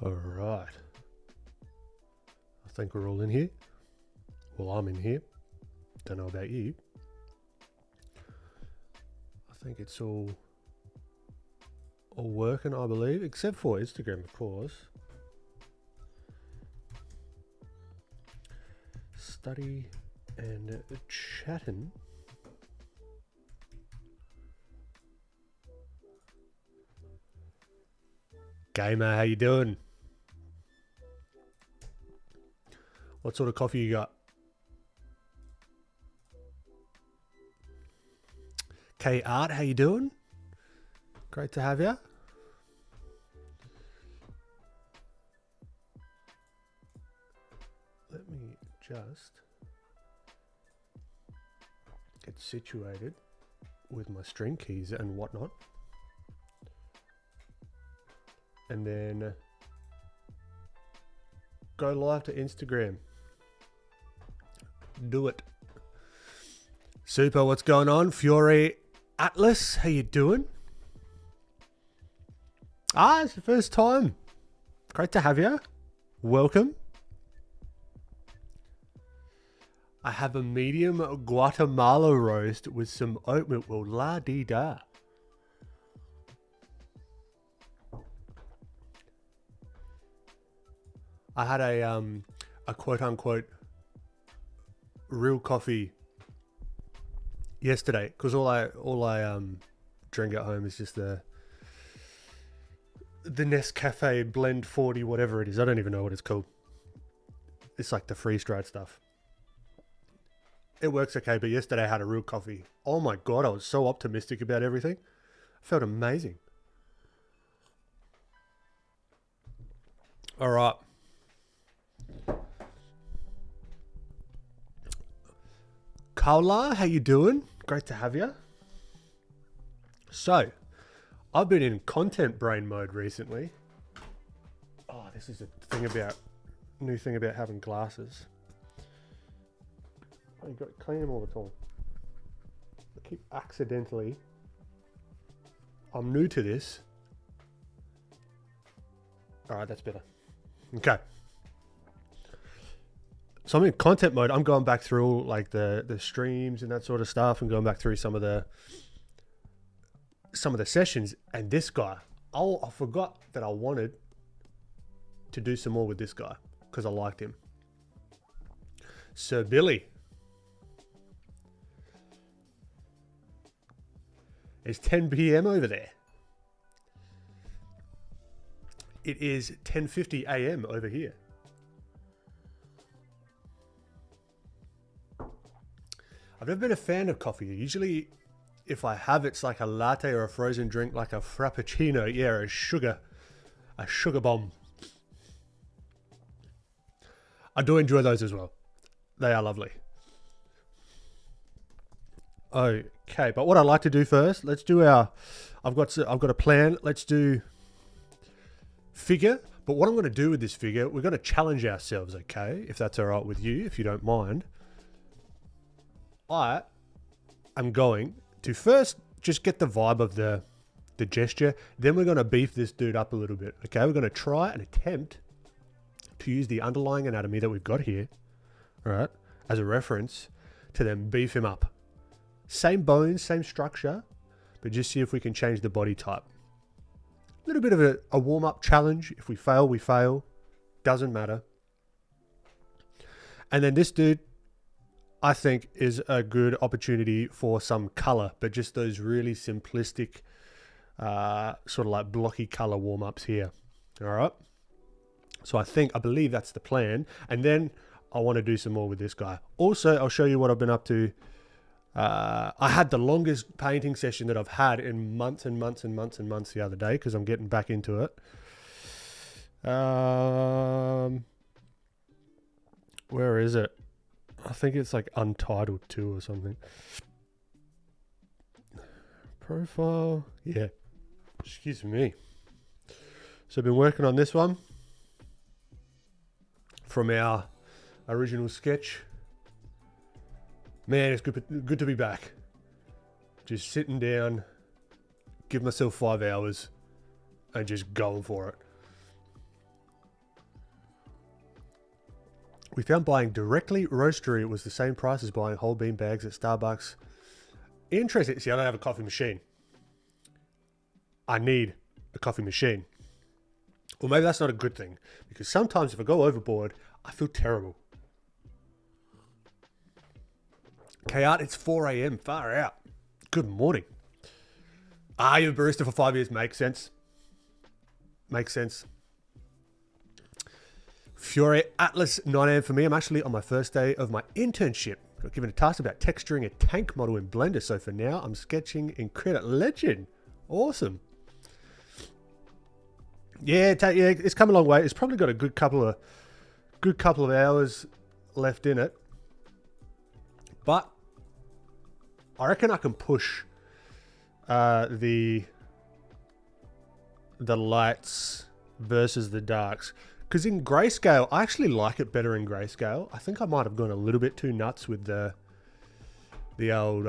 All right. I think we're all in here. Well, I'm in here. Don't know about you. I think it's all working, I believe, except for Instagram, of course. Study and chatting. Gamer, how you doing? What sort of coffee you got? K Art, how you doing? Great to have you. Let me just get situated with my string keys and whatnot. And then go live to Instagram. Do it. Super, what's going on? Fury Atlas, how you doing? It's the first time. Great to have you. Welcome. I have a medium Guatemala roast with some oat milk. Well, la-dee-da. I had a quote-unquote real coffee yesterday because all I drink at home is just the Nescafe Blend 40, whatever it is. I don't even know what it's called. It's like the freeze-dried stuff. It works okay, but yesterday I had a real coffee. Oh my God, I was so optimistic about everything. I felt amazing. All right. Kaula, how you doing? Great to have you. So, I've been in content brain mode recently. Oh, this is a new thing about having glasses. Oh, you got to clean them all the time. I keep accidentally. I'm new to this. All right, that's better. Okay. So I'm in content mode. I'm going back through all like the streams and that sort of stuff, and going back through some of the sessions. And this guy, I forgot that I wanted to do some more with this guy because I liked him. Sir Billy. It's 10 p.m. over there. It is 10:50 a.m. over here. I've never been a fan of coffee. Usually, if I have, it's like a latte or a frozen drink, like a frappuccino. Yeah, a sugar bomb. I do enjoy those as well. They are lovely. Okay, but what I'd like to do first, let's do I've got a plan. Let's do figure. But what I'm going to do with this figure, we're going to challenge ourselves, okay? If that's all right with you, if you don't mind. I am going to first just get the vibe of the gesture. Then we're going to beef this dude up a little bit. Okay, we're going to try and attempt to use the underlying anatomy that we've got here, all right, as a reference to then beef him up. Same bones, same structure, but just see if we can change the body type. A little bit of a warm-up challenge. If we fail, we fail. Doesn't matter. And then this dude, I think, is a good opportunity for some color, but just those really simplistic, sort of like blocky color warm-ups here. All right. So I believe that's the plan. And then I want to do some more with this guy. Also, I'll show you what I've been up to. I had the longest painting session that I've had in months and months and months and months the other day because I'm getting back into it. Where is it? I think it's like Untitled 2 or something. Profile. Yeah. Excuse me. So I've been working on this one from our original sketch. Man, it's good to be back. Just sitting down, give myself 5 hours and just going for it. We found buying directly roastery was the same price as buying whole bean bags at Starbucks. Interesting. See, I don't have a coffee machine. I need a coffee machine. Or maybe that's not a good thing, because sometimes if I go overboard, I feel terrible. Kayat, it's 4 a.m. Far out. Good morning. You're a barista for 5 years. Makes sense. Makes sense. Fiore Atlas, 9 a.m. for me. I'm actually on my first day of my internship. Got given a task about texturing a tank model in Blender. So for now, I'm sketching in Create Legend. Awesome. Yeah, it's come a long way. It's probably got a good couple of hours left in it. But I reckon I can push the lights versus the darks. Because in grayscale, I actually like it better in grayscale. I think I might have gone a little bit too nuts with the old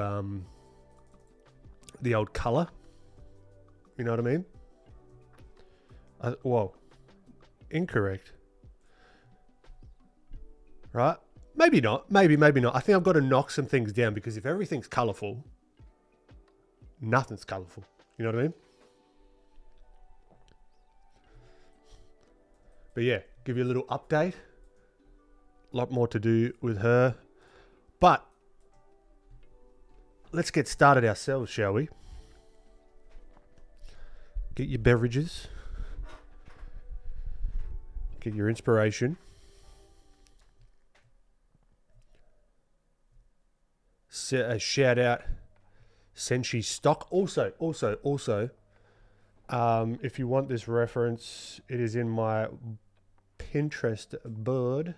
color. You know what I mean? Whoa, incorrect. Right? Maybe not. Maybe not. I think I've got to knock some things down, because if everything's colorful, nothing's colorful. You know what I mean? But yeah, give you a little update. A lot more to do with her. But let's get started ourselves, shall we? Get your beverages. Get your inspiration. Shout out Senshi Stock. Also, if you want this reference, it is in my Pinterest board.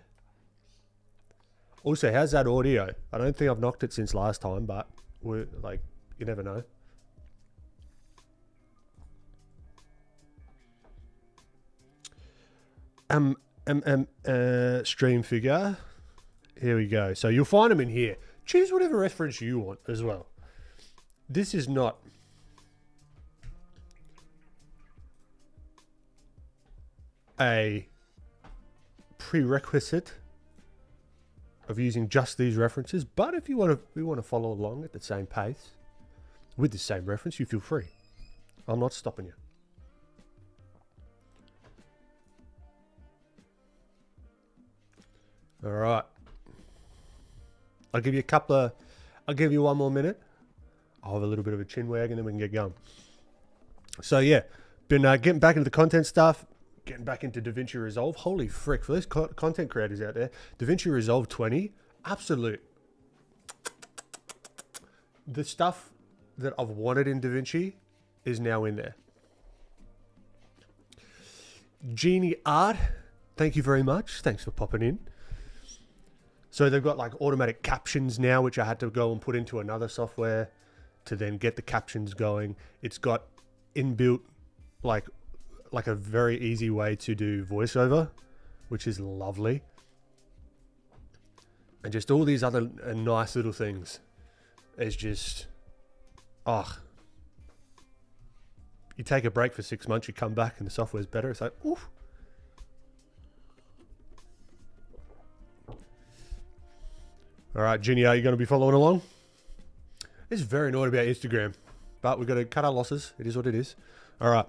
Also, how's that audio? I don't think I've knocked it since last time, but we're like, you never know. Stream figure. Here we go. So you'll find them in here. Choose whatever reference you want as well. This is not a prerequisite of using just these references, but if you want to follow along at the same pace with the same reference, you feel free. I'm not stopping you. All right. I'll give you one more minute. I'll have a little bit of a chin wag and then we can get going. So yeah, been getting back into the content stuff, getting back into DaVinci Resolve. Holy frick, for those content creators out there, DaVinci Resolve 20, absolute. The stuff that I've wanted in DaVinci is now in there. Genie Art, thank you very much. Thanks for popping in. So they've got like automatic captions now, which I had to go and put into another software to then get the captions going. It's got inbuilt like a very easy way to do voiceover, which is lovely. And just all these other nice little things. It's just, you take a break for 6 months, you come back and the software's better. It's like, oof. All right, Ginny, are you going to be following along? It's very annoyed about Instagram, but we've got to cut our losses. It is what it is. All right.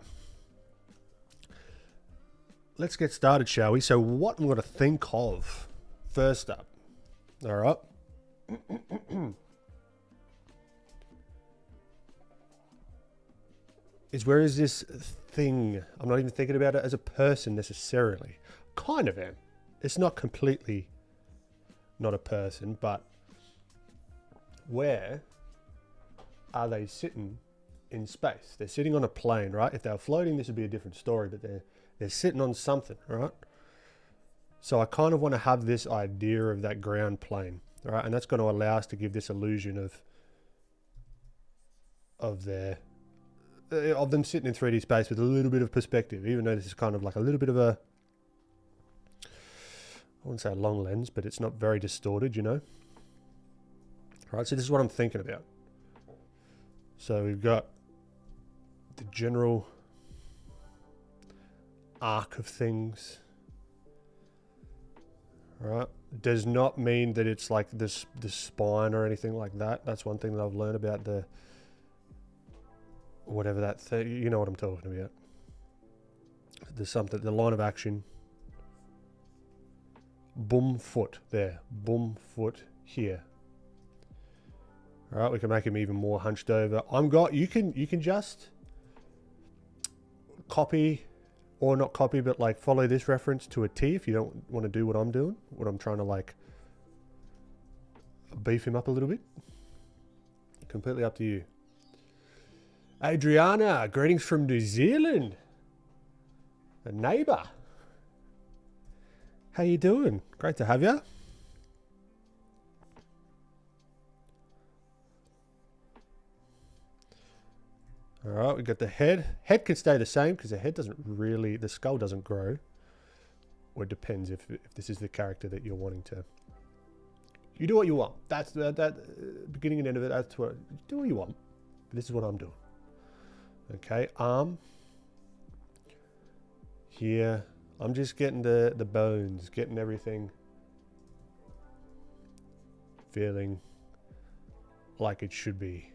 Let's get started, shall we? So what I'm going to think of first up, all right, is where is this thing? I'm not even thinking about it as a person necessarily. Kind of am. It's not completely not a person, but where are they sitting in space? They're sitting on a plane, right? If they were floating, this would be a different story, but they're sitting on something, right? So I kind of want to have this idea of that ground plane, right? And that's going to allow us to give this illusion of them sitting in 3D space with a little bit of perspective, even though this is kind of like a little bit of a, I wouldn't say a long lens, but it's not very distorted, you know? Right, so this is what I'm thinking about. So we've got the general arc of things. Right, does not mean that it's like this spine or anything like that. That's one thing that I've learned about the whatever that thing, you know what I'm talking about. There's something, the line of action. Boom foot there, boom foot here. All right, we can make him even more hunched over. You can just copy, or not copy, but like follow this reference to a T if you don't want to do what I'm doing, what I'm trying to like beef him up a little bit. Completely up to you. Adriana, greetings from New Zealand. A neighbor. How you doing? Great to have you. All right, we got the head. Head can stay the same because the head doesn't really, the skull doesn't grow. Or it depends if this is the character that you're wanting to. You do what you want. That's that beginning and end of it. That's what, do what you want. This is what I'm doing. Okay, arm. Here. I'm just getting the bones, getting everything feeling like it should be.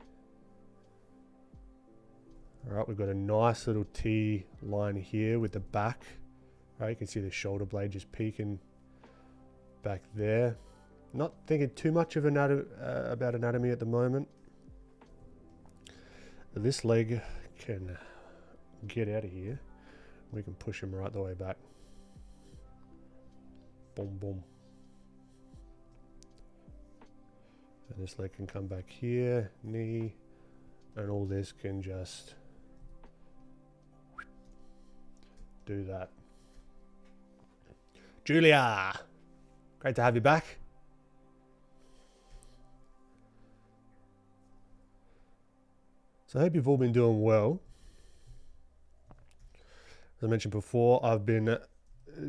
All right, we've got a nice little T line here with the back. All right, you can see the shoulder blade just peeking back there. Not thinking too much of about anatomy at the moment. This leg can get out of here. We can push him right the way back. Boom, boom. And this leg can come back here, knee, and all this can just do that. Julia, great to have you back. So I hope you've all been doing well. As I mentioned before, I've been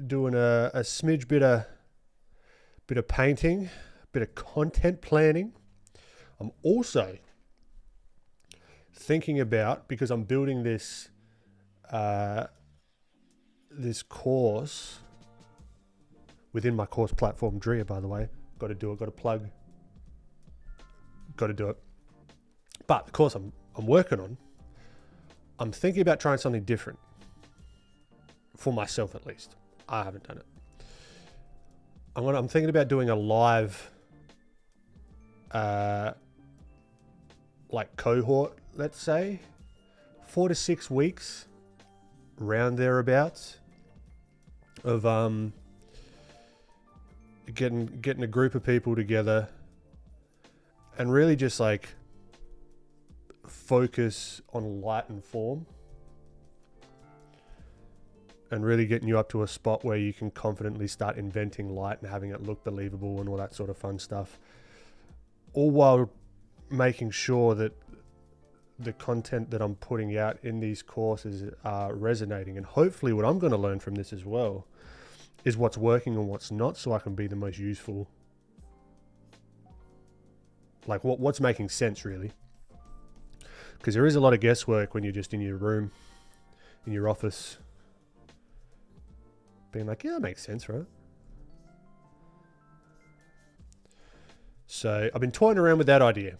doing a smidge bit of painting, a bit of content planning. I'm also thinking about, because I'm building this this course within my course platform, Drea, by the way. Got to do it, got to plug, got to do it. But the course I'm working on, I'm thinking about trying something different. For myself, at least. I haven't done it. I'm thinking about doing a live, like cohort, let's say, 4 to 6 weeks, round thereabouts, of getting a group of people together, and really just like focus on light and form. And really getting you up to a spot where you can confidently start inventing light and having it look believable and all that sort of fun stuff. All while making sure that the content that I'm putting out in these courses are resonating. And hopefully what I'm going to learn from this as well is what's working and what's not, so I can be the most useful. Like what's making sense, really. Because there is a lot of guesswork when you're just in your room, in your office, being like, yeah, that makes sense, right? So I've been toying around with that idea.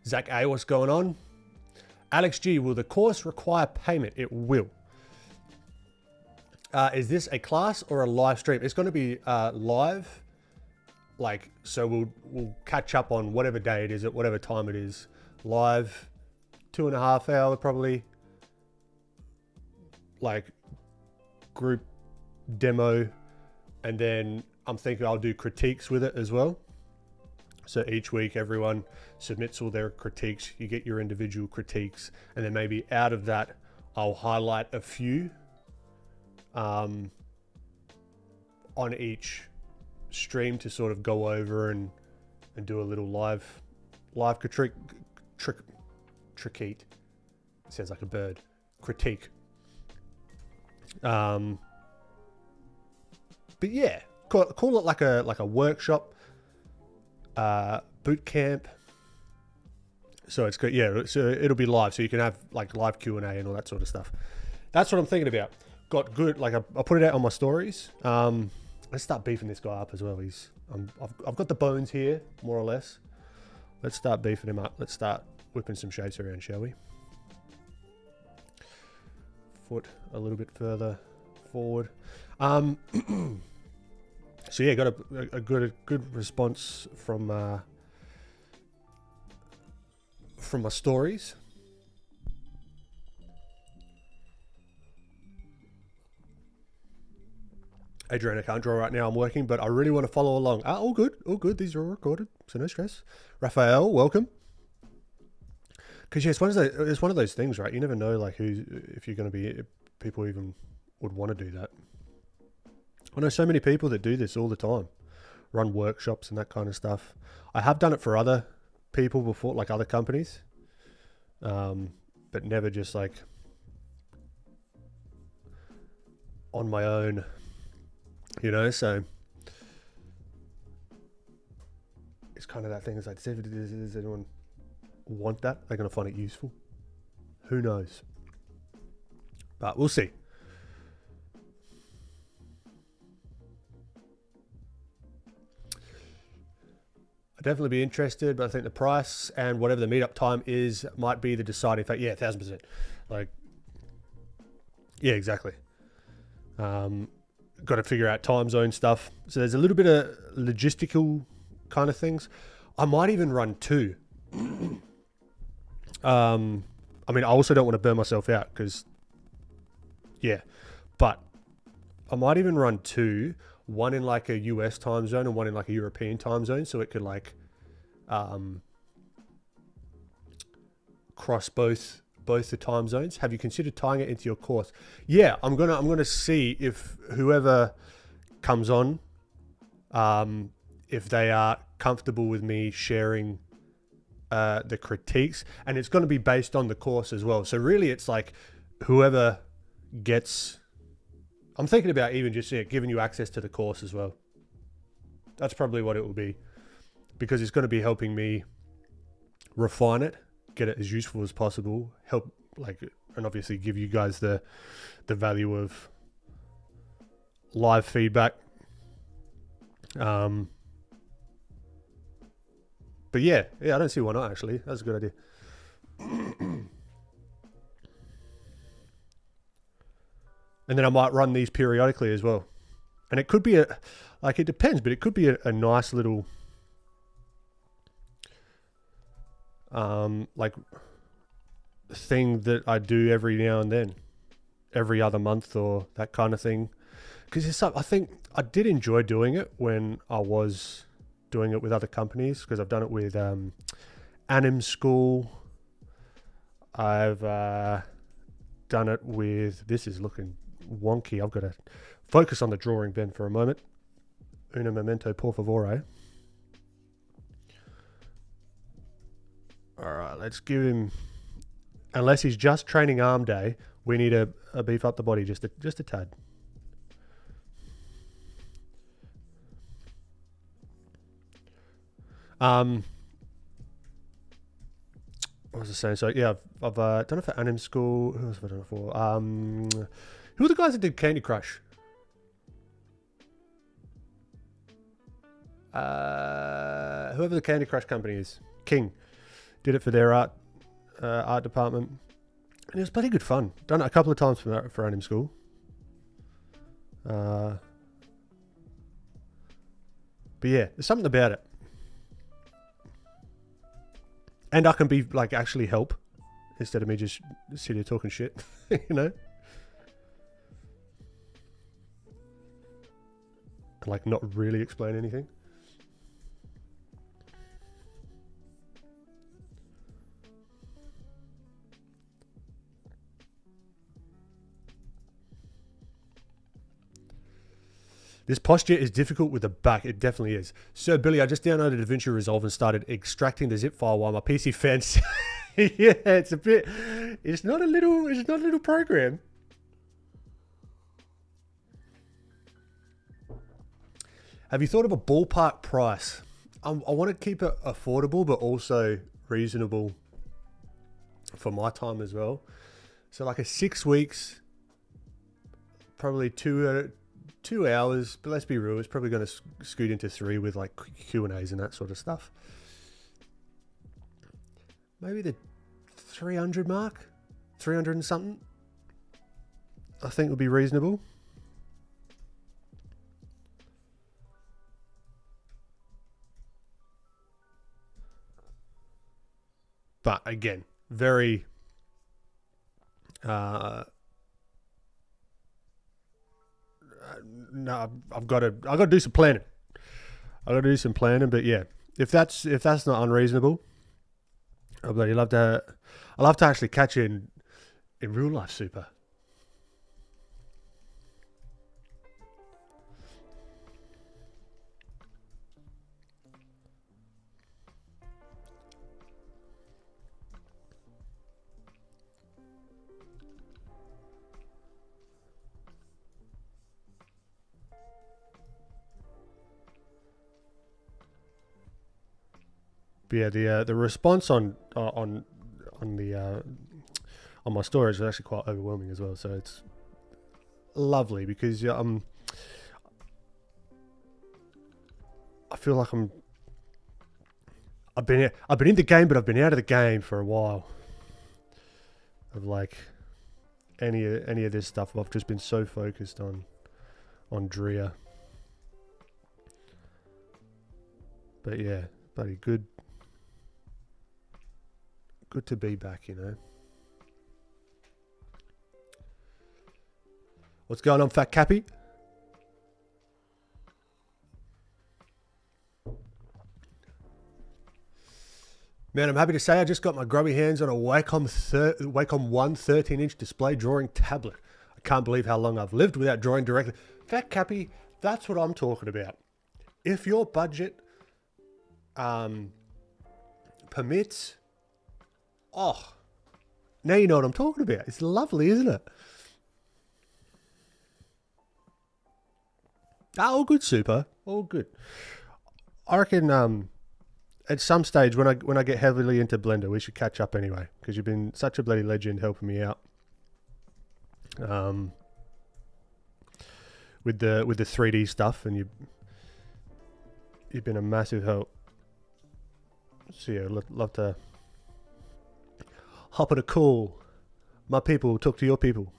Zach A, what's going on? Alex G, will the course require payment? It will. Is this a class or a live stream? It's going to be live. Like, so we'll catch up on whatever day it is at whatever time it is. Live, 2.5 hour probably. Like, group demo. And then I'm thinking I'll do critiques with it as well. So each week everyone submits all their critiques. You get your individual critiques. And then maybe out of that, I'll highlight a few on each stream to sort of go over and do a little live critique. Sounds like a bird. Critique. But yeah, call it like a workshop, boot camp, So it's good. Yeah, so it'll be live. So you can have like live Q&A and all that sort of stuff. That's what I'm thinking about. Got good. Like I put it out on my stories. Let's start beefing this guy up as well. I've got the bones here, more or less. Let's start beefing him up. Let's start whipping some shapes around, shall we? Foot a little bit further forward. So yeah, got a good response from my stories. Adrian, I can't draw right now. I'm working, but I really want to follow along. All good, all good. These are all recorded, so no stress. Raphael, welcome. Because yeah, it's one of those things, right? You never know, like if you're going to be, if people even would want to do that. I know so many people that do this all the time, run workshops and that kind of stuff. I have done it for other people before, like other companies, but never just like on my own, you know. So it's kind of that thing. It's like, does anyone want that? They're going to find it useful. Who knows? But we'll see. I'd definitely be interested, but I think the price and whatever the meetup time is might be the deciding factor. Yeah, 1,000%. Like, yeah, exactly. Got to figure out time zone stuff. So there's a little bit of logistical kind of things. I might even run 2. I mean, I also don't want to burn myself out because, yeah, but I might even run 2. One in like a US time zone and one in like a European time zone, so it could like cross both the time zones. Have you considered tying it into your course? Yeah, I'm gonna see if whoever comes on, if they are comfortable with me sharing the critiques, and it's going to be based on the course as well. So really, it's like whoever gets. I'm thinking about even just giving you access to the course as well. That's probably what it will be, because it's going to be helping me refine it, get it as useful as possible, help and obviously give you guys the value of live feedback. But yeah, I don't see why not, actually. That's a good idea. And then I might run these periodically as well. And it could be it depends, but it could be a nice little, thing that I do every now and then, every other month or that kind of thing. Because I think I did enjoy doing it when I was doing it with other companies, because I've done it with Anim School. I've done it with, this is looking wonky. I've got to focus on the drawing, Ben, for a moment. Una momento, por favor. All right, let's give him, unless he's just training arm day, we need a beef up the body just a tad. What was I saying? So yeah, I've done it for Anim School. Who else have I done it for? Who are the guys that did Candy Crush? Whoever the Candy Crush company is, King, did it for their art department, and it was bloody good fun. Done it a couple of times for Anim School. But yeah, there's something about it. And I can be like actually help instead of me just sitting here talking shit, you know? Like not really explain anything. This posture is difficult with the back. It definitely is. Sir Billy, I just downloaded DaVinci Resolve and started extracting the zip file while my PC fans. Yeah, it's not a little program. Have you thought of a ballpark price? I want to keep it affordable, but also reasonable for my time as well. So like a 6 weeks, probably 2 hours, but let's be real, it's probably going to scoot into 3 with like Q&As and that sort of stuff. Maybe the 300 mark, 300 and something, I think would be reasonable. But again, very no, I've got to do some planning. But yeah, if that's not unreasonable, I'd love to actually catch you in real life, Super. But yeah, the response on my stories is actually quite overwhelming as well. So it's lovely because I feel like I've been in the game, but I've been out of the game for a while. Of like any of this stuff, I've just been so focused on Drea. But yeah, buddy, good to be back, you know. What's going on, Fat Cappy? Man, I'm happy to say I just got my grubby hands on a Wacom 1 13-inch display drawing tablet. I can't believe how long I've lived without drawing directly. Fat Cappy, that's what I'm talking about. If your budget permits, oh, now you know what I'm talking about. It's lovely, isn't it? All good, Super. All good. I reckon at some stage when I get heavily into Blender, we should catch up anyway, because you've been such a bloody legend helping me out. With the 3D stuff, and you've been a massive help. So yeah, love to hop on a call. My people talk to your people.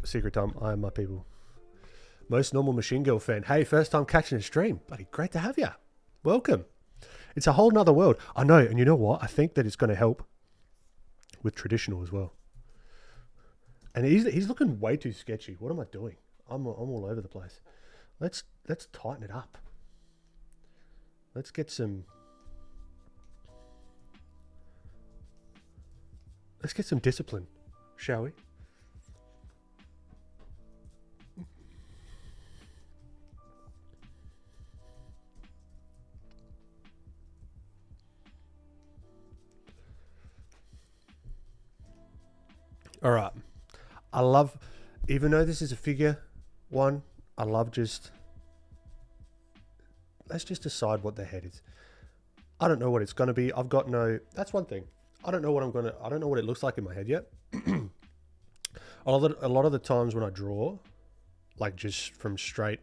Secret time, I am my people. Most normal Machine Girl fan. Hey, first time catching a stream. Buddy, great to have you. Welcome. It's a whole nother world. I know, and you know what? I think that it's going to help with traditional as well. And he's looking way too sketchy. What am I doing? I'm all over the place. Let's tighten it up. Let's get some discipline, shall we? All right. I love, even though this is a figure one, I love let's just decide what the head is. I don't know what it's going to be. That's one thing. I don't know what it looks like in my head yet. A lot of the times when I draw, like just from straight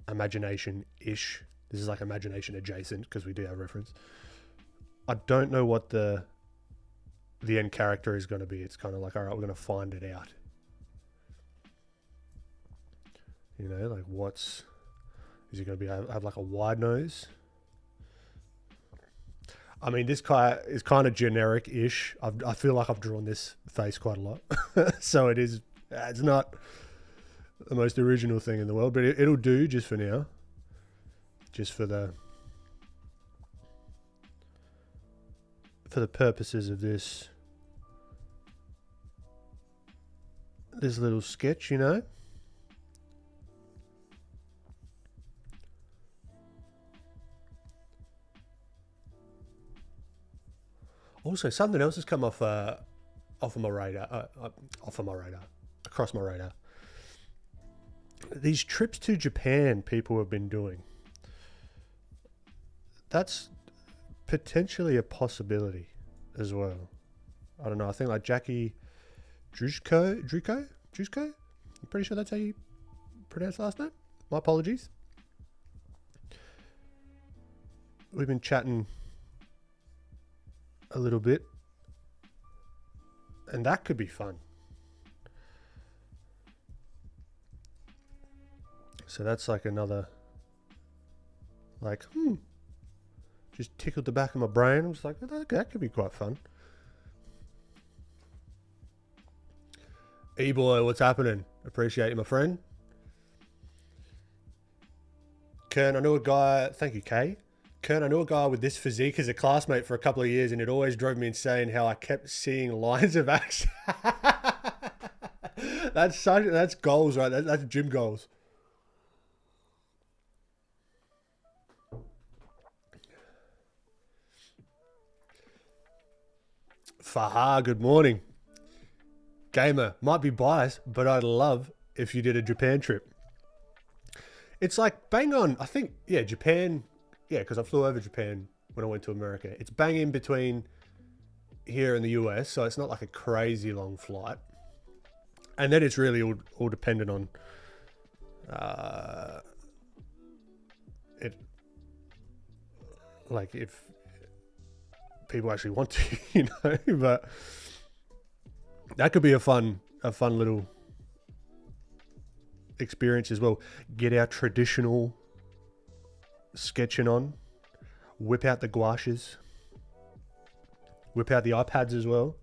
imagination-ish, this is like imagination adjacent because we do have reference. I don't know what the end character is going to be. It's kind of like, all right, we're going to find it out. You know, like is he going to be have like a wide nose? I mean, this guy is kind of generic-ish. I feel like I've drawn this face quite a lot. So it's not the most original thing in the world, but it'll do just for now. Just for the purposes of this little sketch, you know. Also, something else has come off my radar, across my radar. These trips to Japan people have been doing. That's potentially a possibility. as well. I don't know. I think like Jackie Druko. I'm pretty sure that's how you pronounce last name. My apologies. We've been chatting a little bit, and that could be fun. So that's like another, like, just tickled the back of my brain. I was like, that could be quite fun. E-boy, what's happening? Appreciate you, my friend. Kern, I knew a guy, thank you, Kay. Kern, I knew a guy with this physique as a classmate for a couple of years, and it always drove me insane how I kept seeing lines of action. That's goals, right? That's gym goals. Faha, good morning. Gamer, might be biased, but I'd love if you did a Japan trip. It's like bang on, I think, yeah, Japan, yeah, because I flew over Japan when I went to America. It's bang in between here and the US, so it's not like a crazy long flight. And then it's really all dependent on it, like if people actually want to, you know, but that could be a fun little experience as well. Get our traditional sketching on, whip out the gouaches, whip out the iPads as well.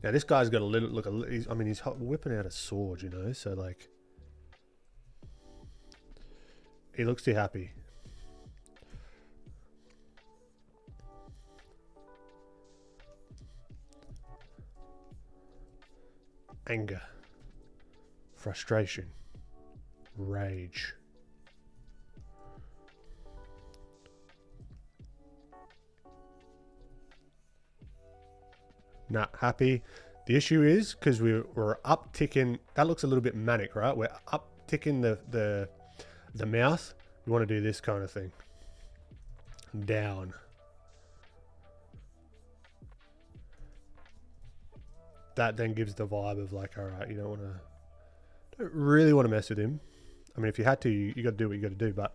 Now this guy's got a little look. He's whipping out a sword, you know. So like, he looks too happy. Anger, frustration, rage. Not happy. The issue is because we're upticking. That looks a little bit manic, right? We're upticking the mouth. We want to do this kind of thing. Down. That then gives the vibe of like, all right, you don't really want to mess with him. I mean, if you had to, you got to do what you got to do. But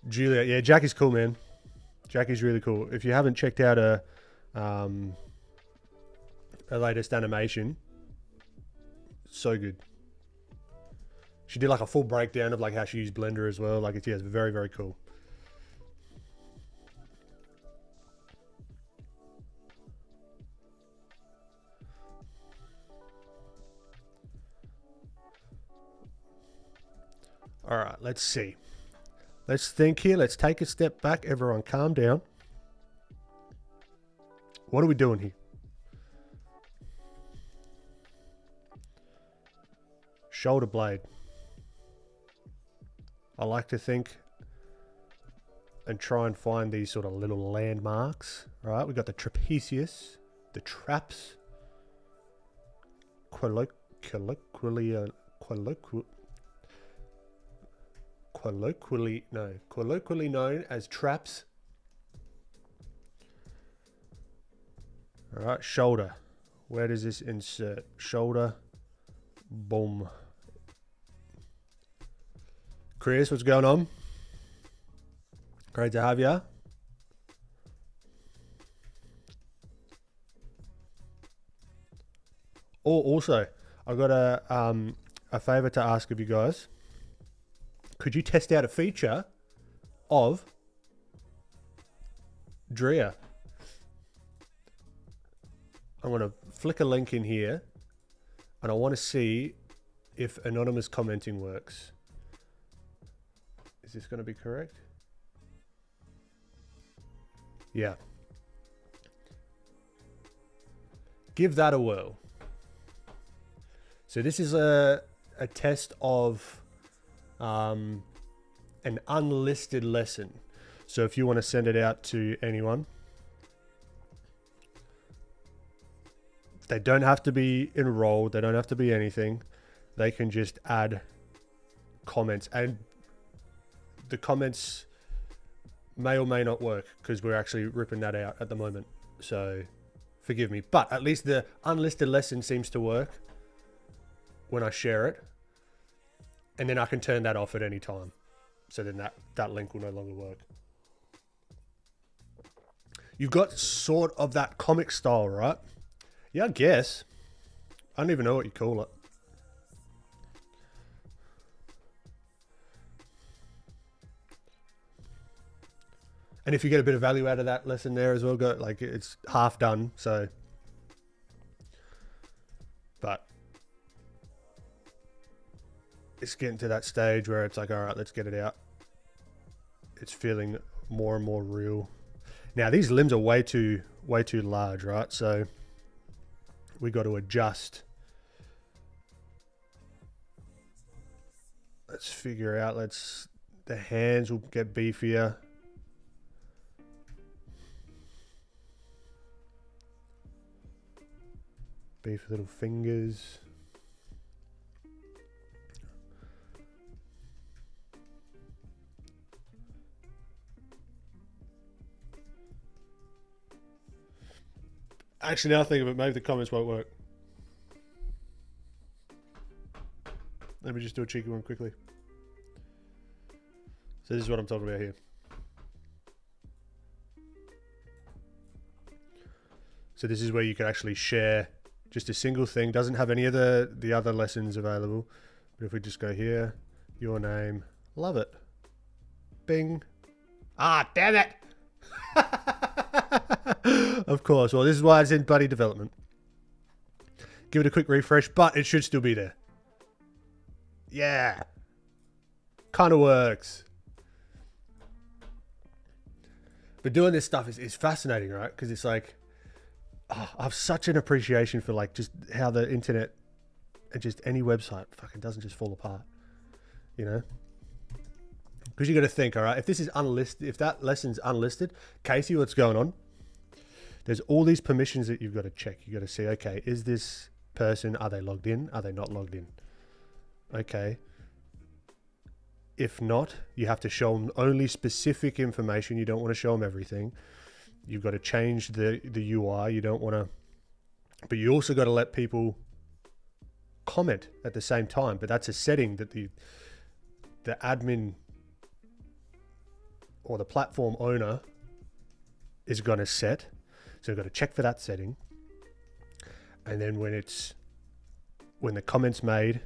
Julia, yeah, Jackie's cool, man. Jackie's really cool. If you haven't checked out her latest animation, so good. She did like a full breakdown of like how she used Blender as well. Like it's very, very cool. All right, let's see. Let's think here. Let's take a step back. Everyone calm down. What are we doing here? Shoulder blade. I like to think and try and find these sort of little landmarks. All right, we got the trapezius, the traps, colloquially known as traps. All right, shoulder. Where does this insert? Shoulder. Boom. Chris, what's going on? Great to have you. Oh, also, I've got a favor to ask of you guys. Could you test out a feature of Drea? I'm going to flick a link in here and I want to see if anonymous commenting works. Is this going to be correct? Yeah. Give that a whirl. So this is a test of an unlisted lesson. So if you want to send it out to anyone, they don't have to be enrolled. They don't have to be anything. They can just add comments. And the comments may or may not work because we're actually ripping that out at the moment. So forgive me. But at least the unlisted lesson seems to work when I share it. And then I can turn that off at any time. So then that link will no longer work. You've got sort of that comic style, right? Yeah, I guess. I don't even know what you call it. And if you get a bit of value out of that lesson there as well, go like it's half done. So, but it's getting to that stage where it's like, all right, let's get it out. It's feeling more and more real. Now these limbs are way too large, right? So we got to adjust. Let's figure out. The hands will get beefier. Beef little fingers. Actually, now I think of it, maybe the comments won't work. Let me just do a cheeky one quickly. So this is what I'm talking about here. So this is where you can actually share just a single thing. Doesn't have any of the other lessons available. But if we just go here, your name, love it. Bing. Ah, damn it. Of course. Well, this is why it's in bloody development. Give it a quick refresh, but it should still be there. Yeah. Kind of works. But doing this stuff is fascinating, right? Because it's like, oh, I have such an appreciation for like just how the internet and just any website fucking doesn't just fall apart, you know? Because you got to think, all right, if this is unlisted, if that lesson's unlisted, Casey, what's going on? There's all these permissions that you've got to check. You got to see, okay, is this person, are they logged in? Are they not logged in? Okay. If not, you have to show them only specific information. You don't want to show them everything. You've got to change the UI. You don't want to, but you also got to let people comment at the same time. But that's a setting that the admin or the platform owner is going to set. So you've got to check for that setting. And then when the comment's made,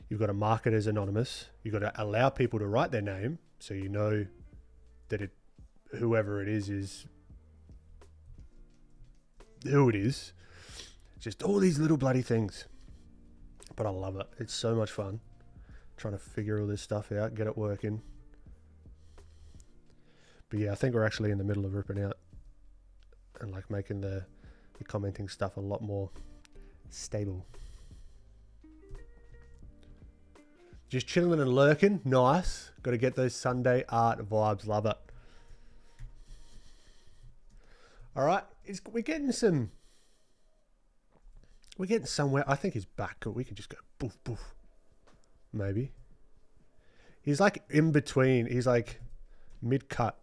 you've got to mark it as anonymous. You've got to allow people to write their name. So you know that whoever it is who it is. Just all these little bloody things. But I love it. It's so much fun. Trying to figure all this stuff out, get it working. But yeah, I think we're actually in the middle of ripping out and like making the commenting stuff a lot more stable. Just chilling and lurking. Nice. Got to get those Sunday art vibes. Love it. All right. We're getting somewhere. I think he's back. We can just go boof, boof. Maybe. He's like in between. He's like mid-cut.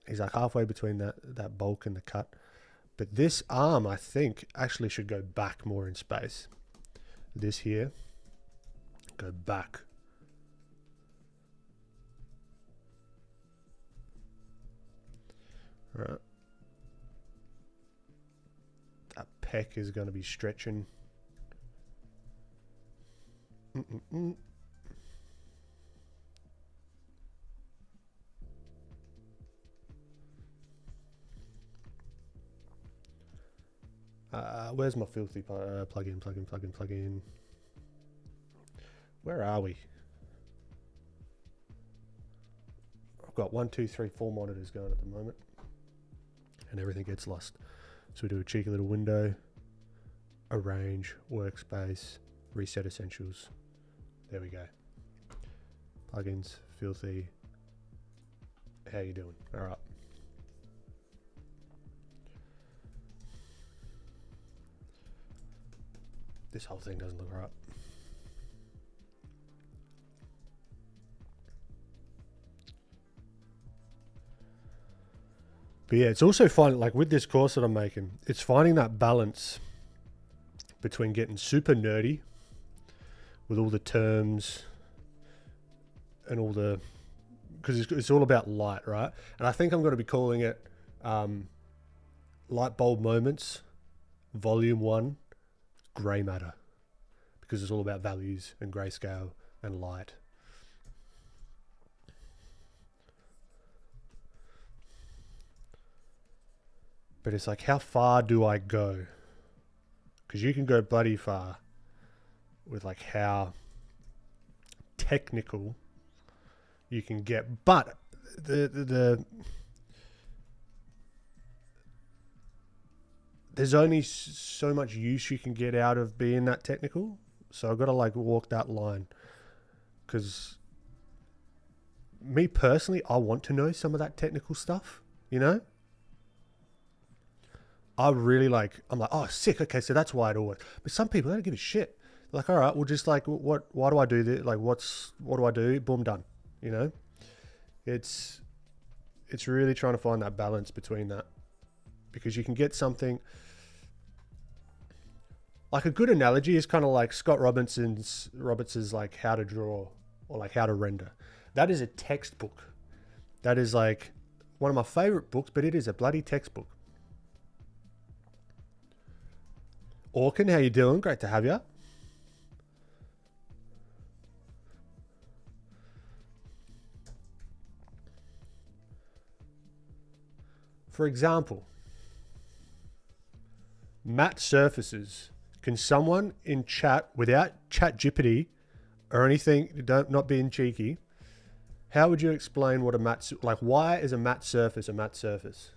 He's like halfway between that bulk and the cut. But this arm, I think, actually should go back more in space. This here. Go back. All right. That pec is going to be stretching. Where's my filthy plug in? Where are we? I've got 1, 2, 3, 4 monitors going at the moment, and everything gets lost. So we do a cheeky little window, arrange, workspace, reset essentials. There we go. Plugins, filthy. How you doing? All right. This whole thing doesn't look right. But yeah, it's also finding, like with this course that I'm making, it's finding that balance between getting super nerdy with all the terms and all the, because it's all about light, right? And I think I'm going to be calling it Light Bulb Moments, Volume 1, Grey Matter, because it's all about values and grayscale and light. But it's like, how far do I go? Because you can go bloody far with like how technical you can get. But there's only so much use you can get out of being that technical. So I've got to like walk that line. Because me personally, I want to know some of that technical stuff, you know? I really like, I'm like, oh, sick. Okay, so that's why it always. But some people, they don't give a shit. They're like, all right, well, just like, why do I do this? Like, what do I do? Boom, done. You know? It's really trying to find that balance between that. Because you can get something, like a good analogy is kind of like Scott Robinson's like How to Draw or like How to Render. That is a textbook. That is like one of my favorite books, but it is a bloody textbook. Orkin, how you doing? Great to have you. For example, matte surfaces. Can someone in chat, without ChatGPT or anything, not being cheeky, how would you explain what a matte, like why is a matte surface a matte surface?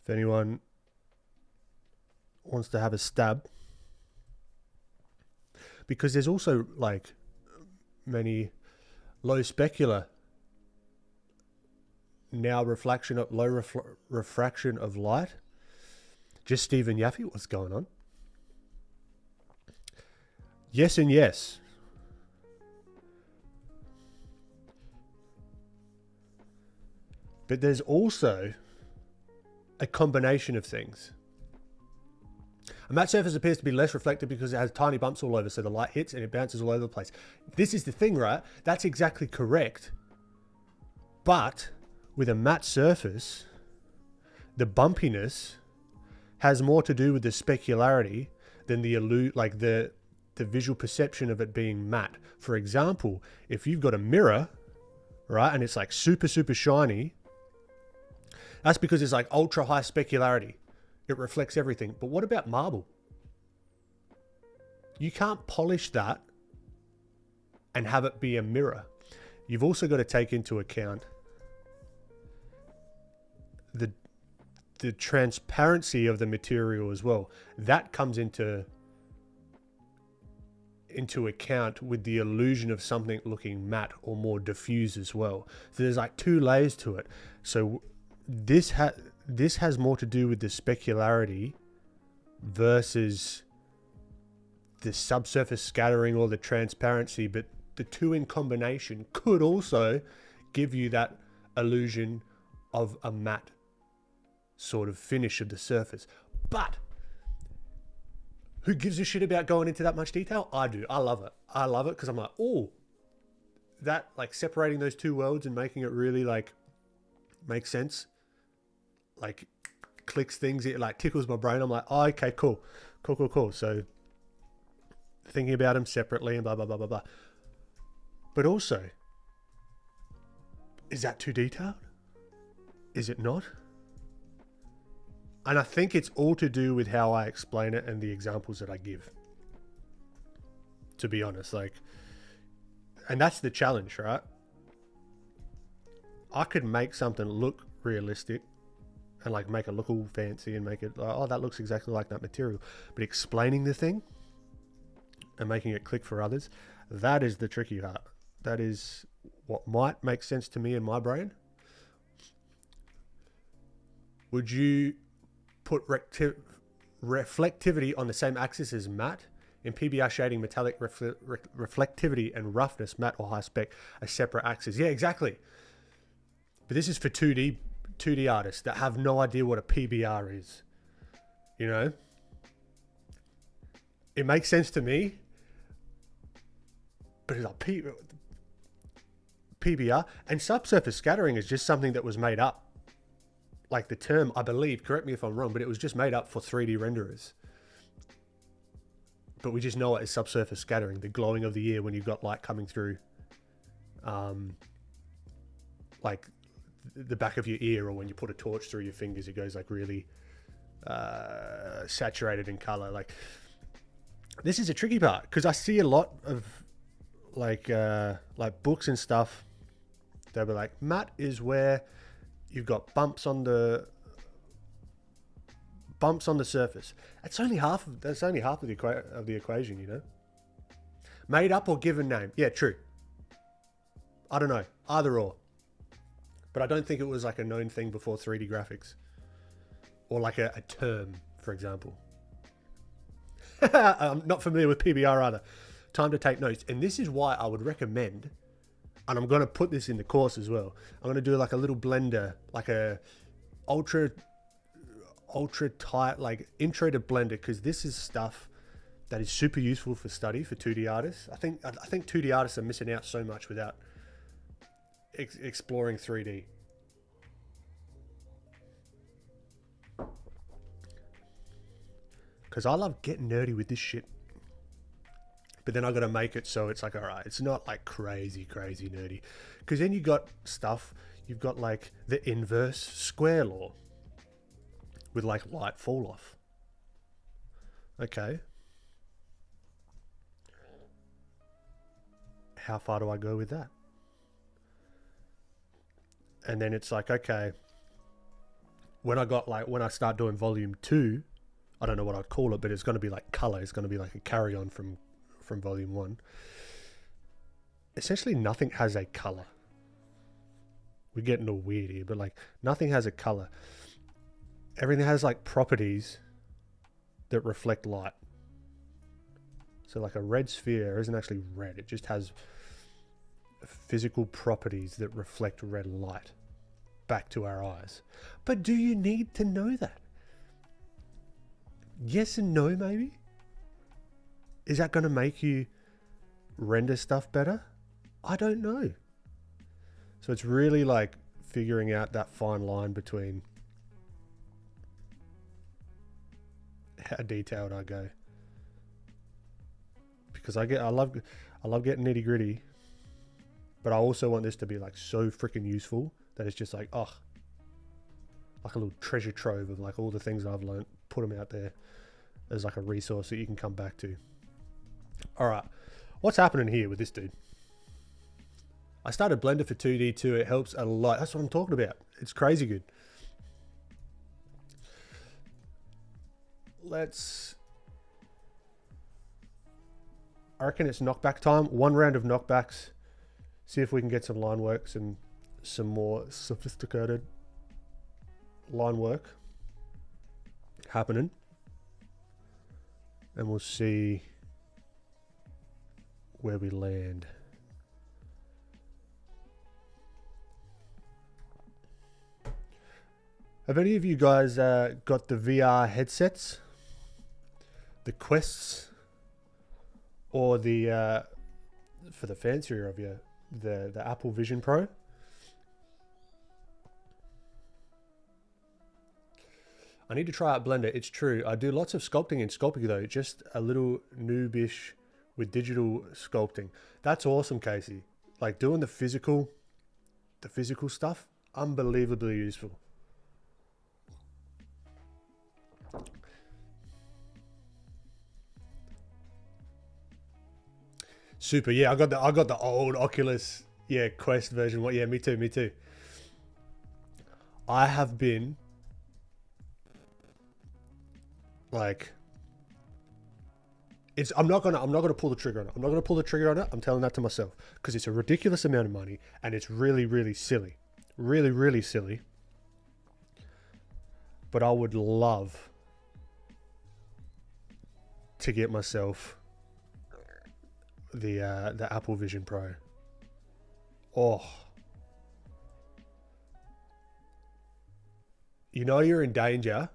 If anyone wants to have a stab. Because there's also like many low specular, now low refraction of light. Just Stephen Yaffe, what's going on? Yes and yes. But there's also a combination of things. A matte surface appears to be less reflective because it has tiny bumps all over, so the light hits and it bounces all over the place. This is the thing, right? That's exactly correct. But with a matte surface, the bumpiness has more to do with the specularity than the visual perception of it being matte. For example, if you've got a mirror, right, and it's like super, super shiny, that's because it's like ultra high specularity. It reflects everything. But what about marble? You can't polish that and have it be a mirror. You've also got to take into account the transparency of the material as well. That comes into account with the illusion of something looking matte or more diffuse as well. So there's like two layers to it. So this has more to do with the specularity versus the subsurface scattering or the transparency, but the two in combination could also give you that illusion of a matte sort of finish of the surface. But who gives a shit about going into that much detail? I do. I love it. I love it because I'm like, oh, that like separating those two worlds and making it really like make sense, like clicks things, it like tickles my brain. I'm like, oh, okay, cool. So thinking about them separately and blah, blah, blah, blah, blah. But also, is that too detailed? Is it not? And I think it's all to do with how I explain it and the examples that I give. To be honest, like, and that's the challenge, right? I could make something look realistic and like make it look all fancy and make it like, oh, that looks exactly like that material. But explaining the thing and making it click for others, that is the tricky part. That is what might make sense to me in my brain. Would you put reflectivity on the same axis as matte. In PBR shading, metallic reflectivity and roughness, matte or high spec, are separate axes. Yeah, exactly. But this is for 2D artists that have no idea what a PBR is. You know? It makes sense to me. But it's like PBR. And subsurface scattering is just something that was made up. Like the term, I believe, correct me if I'm wrong, but it was just made up for 3D renderers. But we just know it as subsurface scattering, the glowing of the ear when you've got light coming through, like the back of your ear, or when you put a torch through your fingers, it goes like really saturated in color. Like, this is a tricky part, because I see a lot of like books and stuff. They'll be like, matte is where you've got bumps on the surface. That's only half of the equation, you know. Made up or given name? Yeah, true. I don't know, either or. But I don't think it was like a known thing before 3D graphics, or like a term, for example. I'm not familiar with PBR either. Time to take notes. And this is why I would recommend, and I'm going to put this in the course as well, I'm going to do like a little blender, like a ultra tight, like intro to Blender, because this is stuff that is super useful for study for 2D artists. I think 2D artists are missing out so much without exploring 3D. Because I love getting nerdy with this shit. But then I got to make it so it's like, all right, it's not like crazy nerdy. Because then you got stuff, you've got like the inverse square law with like light fall off. Okay. How far do I go with that? And then it's like, okay, when I start doing volume 2, I don't know what I'd call it, but it's going to be like color. It's going to be like a carry on from volume 1. Essentially nothing has a color. We're getting all weird here, but like nothing has a color. Everything has like properties that reflect light. So like a red sphere isn't actually red. It just has physical properties that reflect red light back to our eyes. But do you need to know that? Yes and no, maybe. Is that going to make you render stuff better? I don't know. So it's really like figuring out that fine line between how detailed I go, because I love getting nitty gritty, but I also want this to be like so freaking useful that it's just like, oh, like a little treasure trove of like all the things I've learned, put them out there as like a resource that you can come back to. All right, what's happening here with this dude? I started Blender for 2D too. It helps a lot. That's what I'm talking about. It's crazy good. I reckon it's knockback time. 1 round of knockbacks. See if we can get some line works and some more sophisticated line work happening. And we'll see where we land. Have any of you guys got the VR headsets? The Quests? Or the, for the fancier of you, the Apple Vision Pro? I need to try out Blender. It's true. I do lots of sculpting in Sculpting though. Just a little noobish with digital sculpting. That's awesome, Casey. Like doing the physical stuff, unbelievably useful. Super. Yeah, I got the old Oculus, yeah, Quest version. What? Yeah, me too. I have been like, I'm not gonna pull the trigger on it. I'm not gonna pull the trigger on it. I'm telling that to myself because it's a ridiculous amount of money and it's really silly, really silly. But I would love to get myself the Apple Vision Pro. Oh, you know you're in danger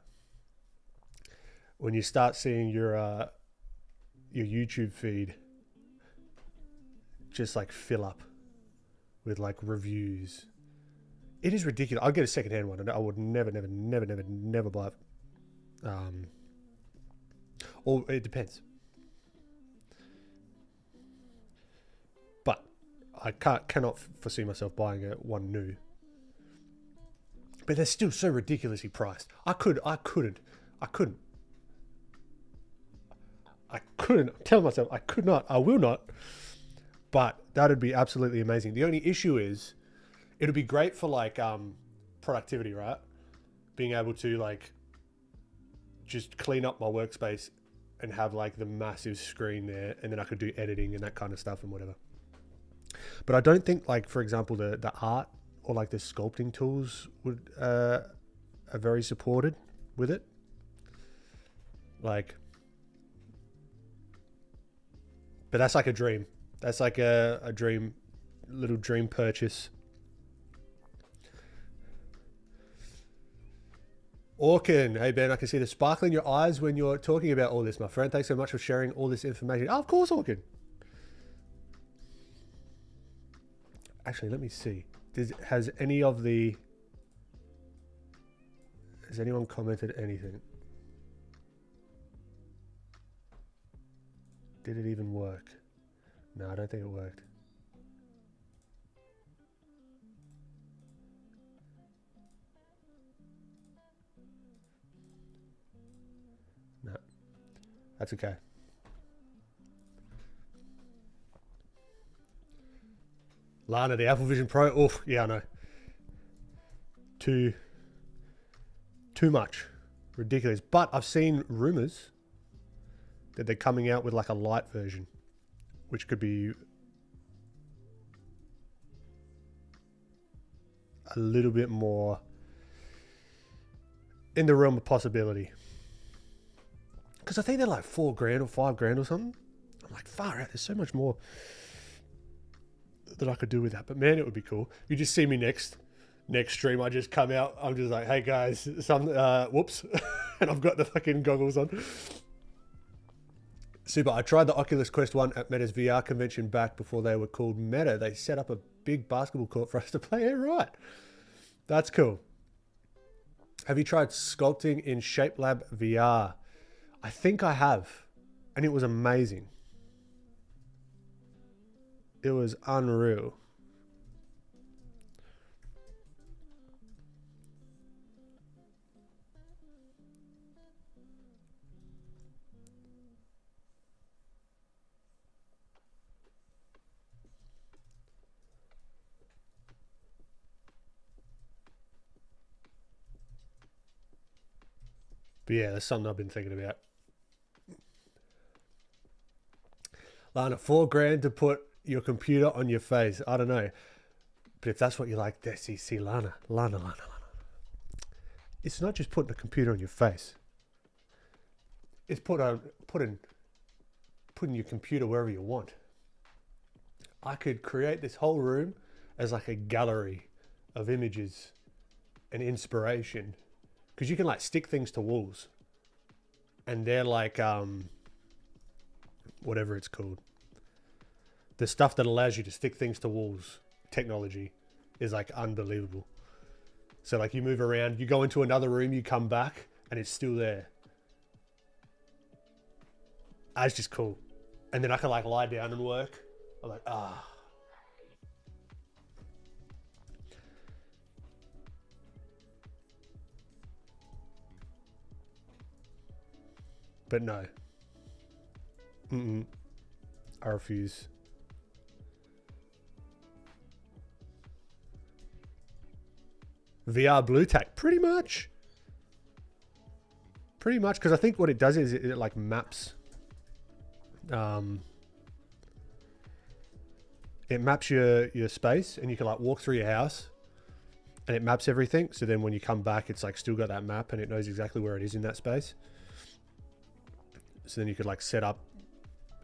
when you start seeing your YouTube feed just like fill up with like reviews. It is ridiculous. I'll get a secondhand one, and I would never buy it. Or it depends. But I cannot foresee myself buying one new. But they're still so ridiculously priced. I couldn't tell myself I could not. I will not. But that'd be absolutely amazing. The only issue is, it'd be great for like productivity, right? Being able to like just clean up my workspace and have like the massive screen there, and then I could do editing and that kind of stuff and whatever. But I don't think, like, for example, the art or like the sculpting tools are very supported with it. Like, but that's like a dream. That's like a little dream purchase. Orkin, hey Ben, I can see the sparkle in your eyes when you're talking about all this, my friend. Thanks so much for sharing all this information. Oh, of course, Orkin. Actually, let me see. Has anyone commented anything? Did it even work? No, I don't think it worked. No, that's okay. Lana, the Apple Vision Pro. Oh, yeah, I know. Too much. Ridiculous. But I've seen rumors that they're coming out with like a light version, which could be a little bit more in the realm of possibility. Because I think they're like $4,000 or $5,000 or something. I'm like, far out. There's so much more that I could do with that. But man, it would be cool. You just see me next stream. I just come out. I'm just like, hey guys, whoops. And I've got the fucking goggles on. Super. I tried the Oculus Quest 1 at Meta's VR convention back before they were called Meta. They set up a big basketball court for us to play. Yeah, right. That's cool. Have you tried sculpting in ShapeLab VR? I think I have. And it was amazing. It was unreal. But yeah, that's something I've been thinking about. Lana, $4,000 to put your computer on your face. I don't know. But if that's what you like, see, Lana. It's not just putting a computer on your face. It's putting your computer wherever you want. I could create this whole room as like a gallery of images and inspiration. Because you can like stick things to walls. And they're like, whatever it's called. The stuff that allows you to stick things to walls, technology, is like unbelievable. So like you move around, you go into another room, you come back, and it's still there. That's just cool. And then I can like lie down and work. I'm like, ah. But no. I refuse. VR blue tack, pretty much, because I think what it does is it like maps, it maps your space, and you can like walk through your house, and it maps everything. So then when you come back, it's like still got that map, and it knows exactly where it is in that space. So then you could like set up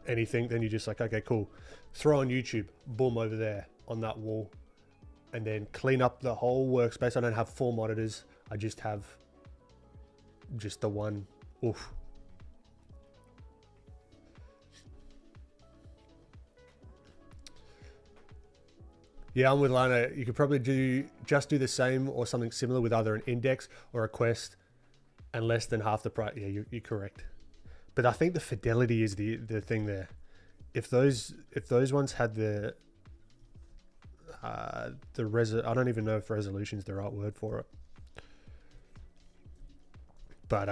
anything. Then you just like, okay, cool. Throw on YouTube, boom, over there on that wall. And then clean up the whole workspace. I don't have 4 monitors. I just have just the one. Oof. Yeah, I'm with Lana. You could probably just do the same or something similar with either an Index or a Quest, and less than half the price. Yeah, you're correct. But I think the fidelity is the thing there. If those ones had the I don't even know if resolution is the right word for it. But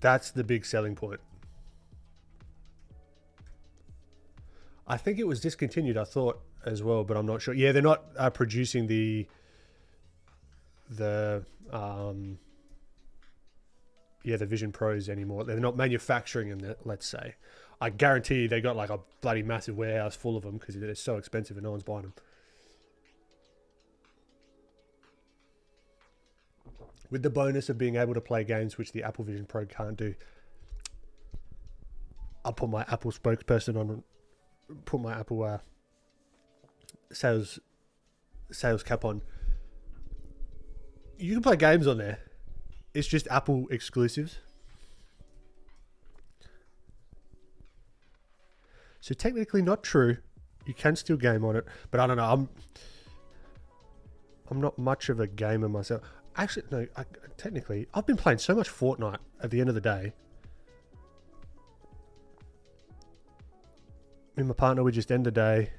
that's the big selling point. I think it was discontinued, I thought, as well, but I'm not sure. Yeah, they're not producing the Vision Pros anymore. They're not manufacturing them, let's say. I guarantee you they got like a bloody massive warehouse full of them because they're so expensive and no one's buying them. With the bonus of being able to play games which the Apple Vision Pro can't do. I'll put my Apple spokesperson on, put my Apple sales cap on. You can play games on there. It's just Apple exclusives. So technically not true. You can still game on it, but I don't know. I'm not much of a gamer myself. Actually, no. Technically, I've been playing so much Fortnite. At the end of the day, me and my partner, we just end the day,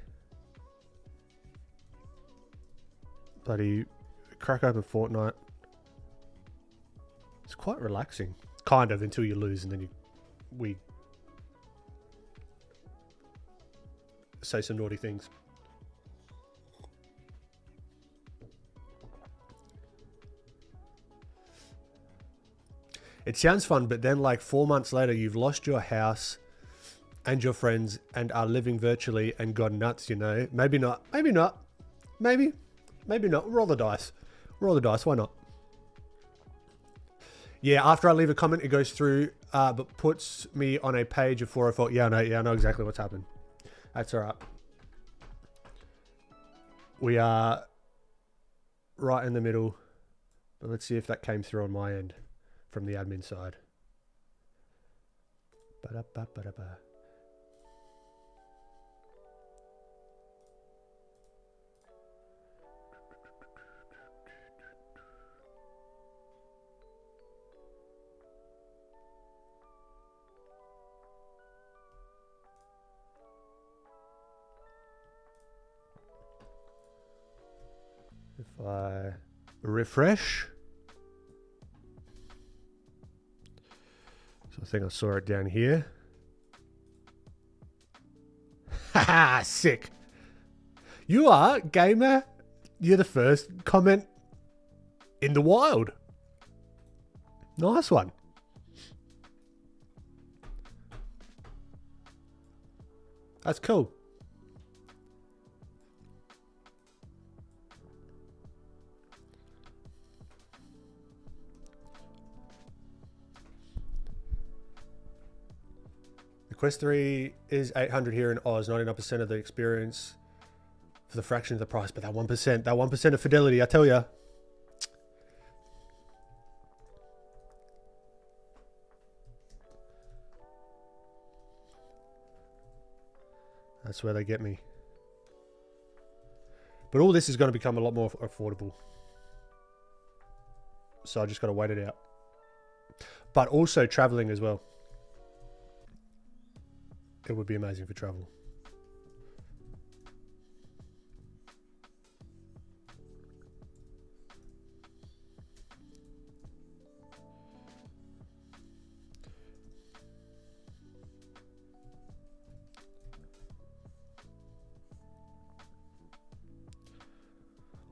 bloody crack open Fortnite. It's quite relaxing, kind of, until you lose, and then we say some naughty things. It sounds fun, but then like 4 months later, you've lost your house and your friends and are living virtually and gone nuts, you know? Maybe not. Maybe not. Maybe not. Roll the dice. Roll the dice. Why not? Yeah, after I leave a comment, it goes through, but puts me on a page of 404. Yeah, I know exactly what's happened. That's all right. We are right in the middle, but let's see if that came through on my end from the admin side. Ba-da-ba-ba-da-ba. If I refresh. So I think I saw it down here. Haha, sick. You are, gamer. You're the first comment in the wild. Nice one. That's cool. Quest 3 is 800 here in Oz, 99% of the experience for the fraction of the price, but that 1% of fidelity, I tell ya. That's where they get me. But all this is going to become a lot more affordable. So I just got to wait it out. But also traveling as well. It would be amazing for travel.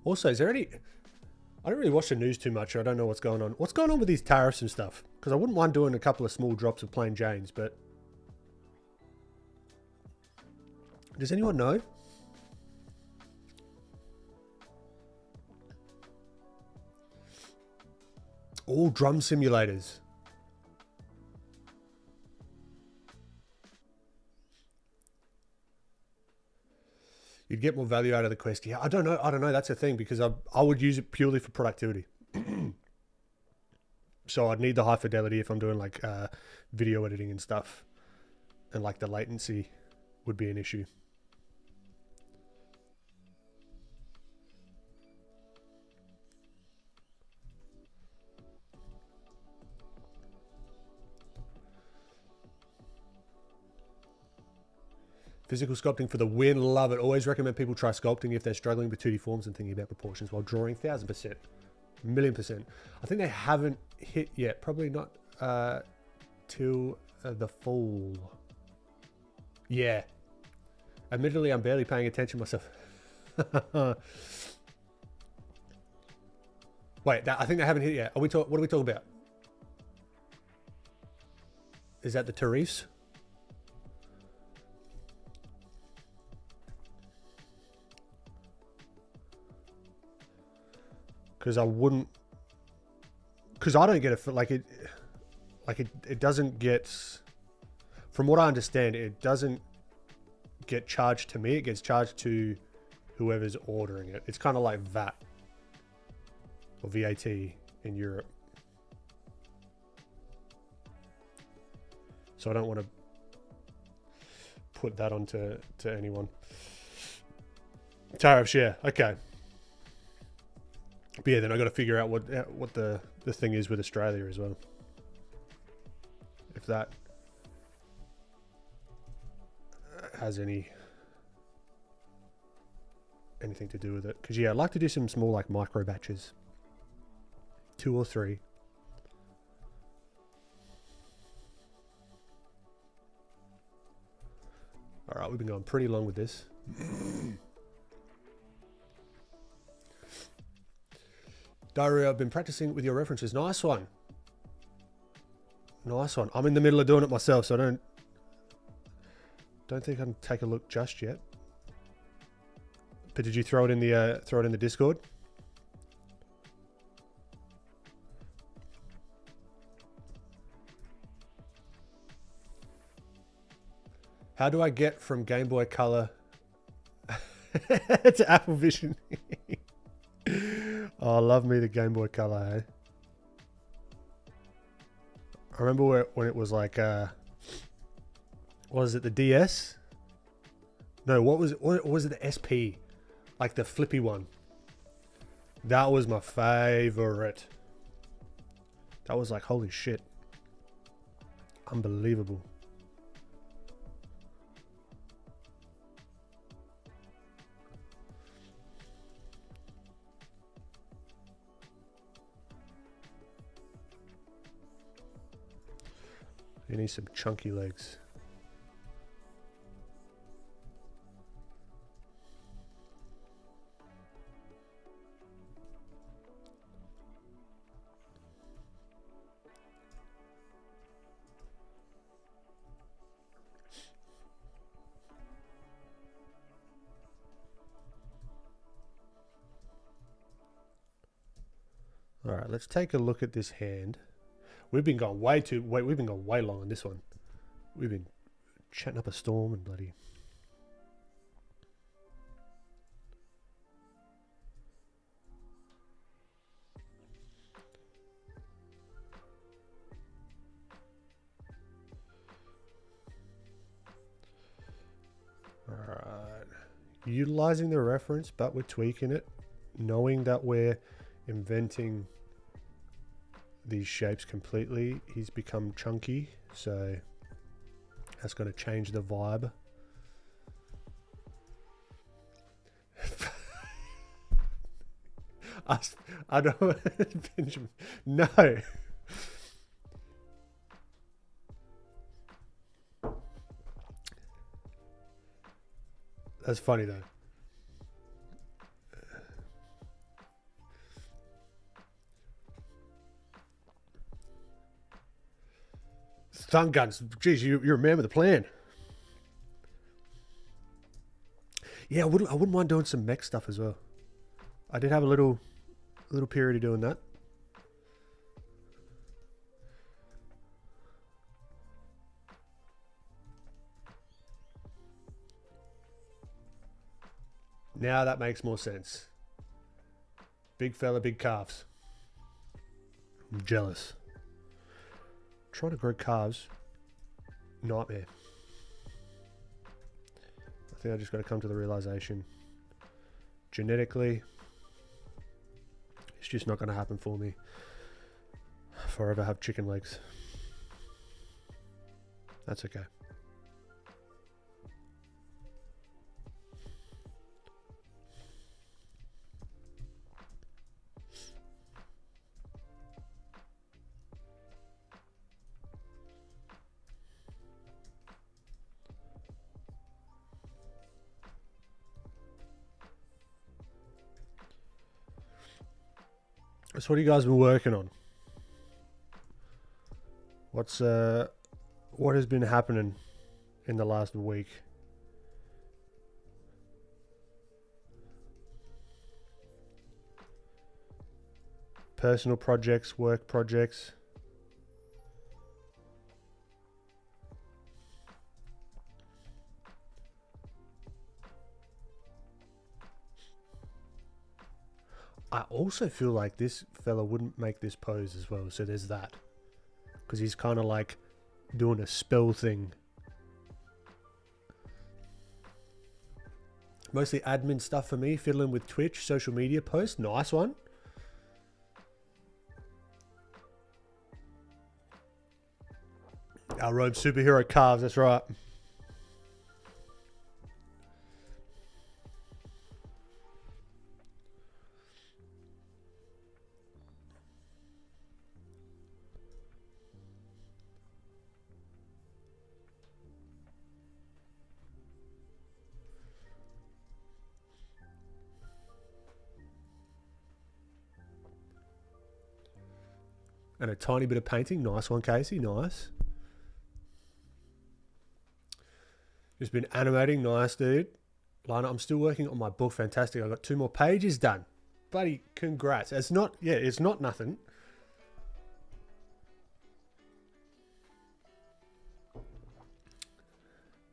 Also, is there any... I don't really watch the news too much. I don't know what's going on. What's going on with these tariffs and stuff? Because I wouldn't mind doing a couple of small drops of plain Janes, but... Does anyone know? All drum simulators. You'd get more value out of the Quest. Yeah, I don't know. That's a thing because I would use it purely for productivity. So I'd need the high fidelity if I'm doing like video editing and stuff, and like the latency would be an issue. Physical sculpting for the win. Love it. Always recommend people try sculpting if they're struggling with 2D forms and thinking about proportions while drawing. 1000%. $1,000,000%. I think they haven't hit yet. Probably not till the fall. Yeah. Admittedly, I'm barely paying attention myself. Wait, I think they haven't hit yet. What are we talking about? Is that the Tarifs? Because I wouldn't, because I don't get it, it doesn't get, from what I understand, it doesn't get charged to me. It gets charged to whoever's ordering it. It's kind of like VAT or VAT in Europe. So I don't want to put that onto anyone. Tariffs, yeah, okay. But yeah, then I got to figure out what the thing is with Australia as well. If that has anything to do with it. Because yeah, I'd like to do some small like micro batches. 2 or 3. All right, we've been going pretty long with this. Dario, I've been practicing with your references. Nice one. Nice one. I'm in the middle of doing it myself, so I don't think I can take a look just yet. But did you throw it in the Discord? How do I get from Game Boy Color to Apple Vision? Oh, love me the Game Boy Color, hey? I remember when it was like, what was it, the DS? No, what was it? What was it, the SP? Like the flippy one. That was my favorite. That was like, holy shit. Unbelievable. You need some chunky legs. All right, let's take a look at this hand. We've been going way long on this one. We've been chatting up a storm and bloody. All right. Utilizing the reference, but we're tweaking it, knowing that we're inventing these shapes completely. He's become chunky, so that's going to change the vibe. I don't Benjamin. No. That's funny though. Stun guns. Jeez, you're a man with a plan. Yeah, I wouldn't mind doing some mech stuff as well. I did have a little period of doing that. Now that makes more sense. Big fella, big calves. I'm jealous. Trying to grow calves. Nightmare. I think I just got to come to the realization. Genetically, it's just not going to happen for me. If I ever have chicken legs. That's okay. So what have you guys been working on? What has been happening in the last week? Personal projects, work projects. I also feel like this fella wouldn't make this pose as well, so there's that. Because he's kind of like doing a spell thing. Mostly admin stuff for me, fiddling with Twitch, social media posts. Nice one. Our robe superhero calves, that's right. And a tiny bit of painting. Nice one, Casey. Nice. Just been animating. Nice, dude. Lana, I'm still working on my book. Fantastic. I got 2 more pages done. Buddy, congrats. It's not nothing.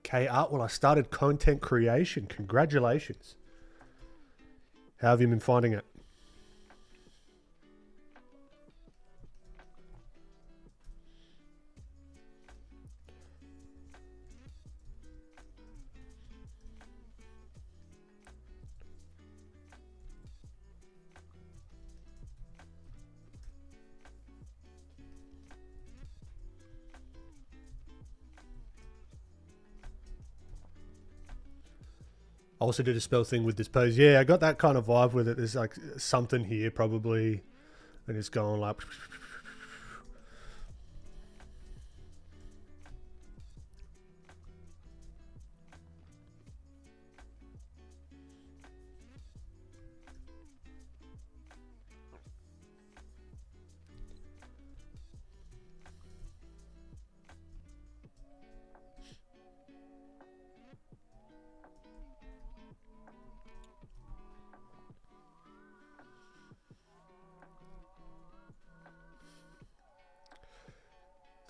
K Art, well, I started content creation. Congratulations. How have you been finding it? I also did a spell thing with this pose. Yeah, I got that kind of vibe with it. There's like something here probably. And it's going like...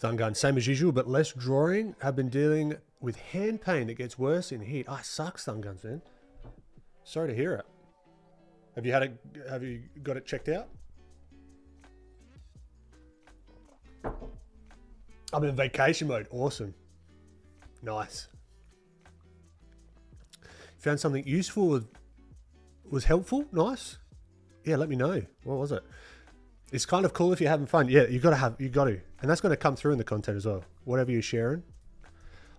Thungun, same as usual, but less drawing. Have been dealing with hand pain. It gets worse in heat. Ah, sucks, Thunguns, man. Sorry to hear it. Have you got it checked out? I'm in vacation mode. Awesome. Nice. Found something useful, was helpful? Nice. Yeah, let me know. What was it? It's kind of cool if you're having fun. Yeah, you got to. And that's going to come through in the content as well. Whatever you're sharing.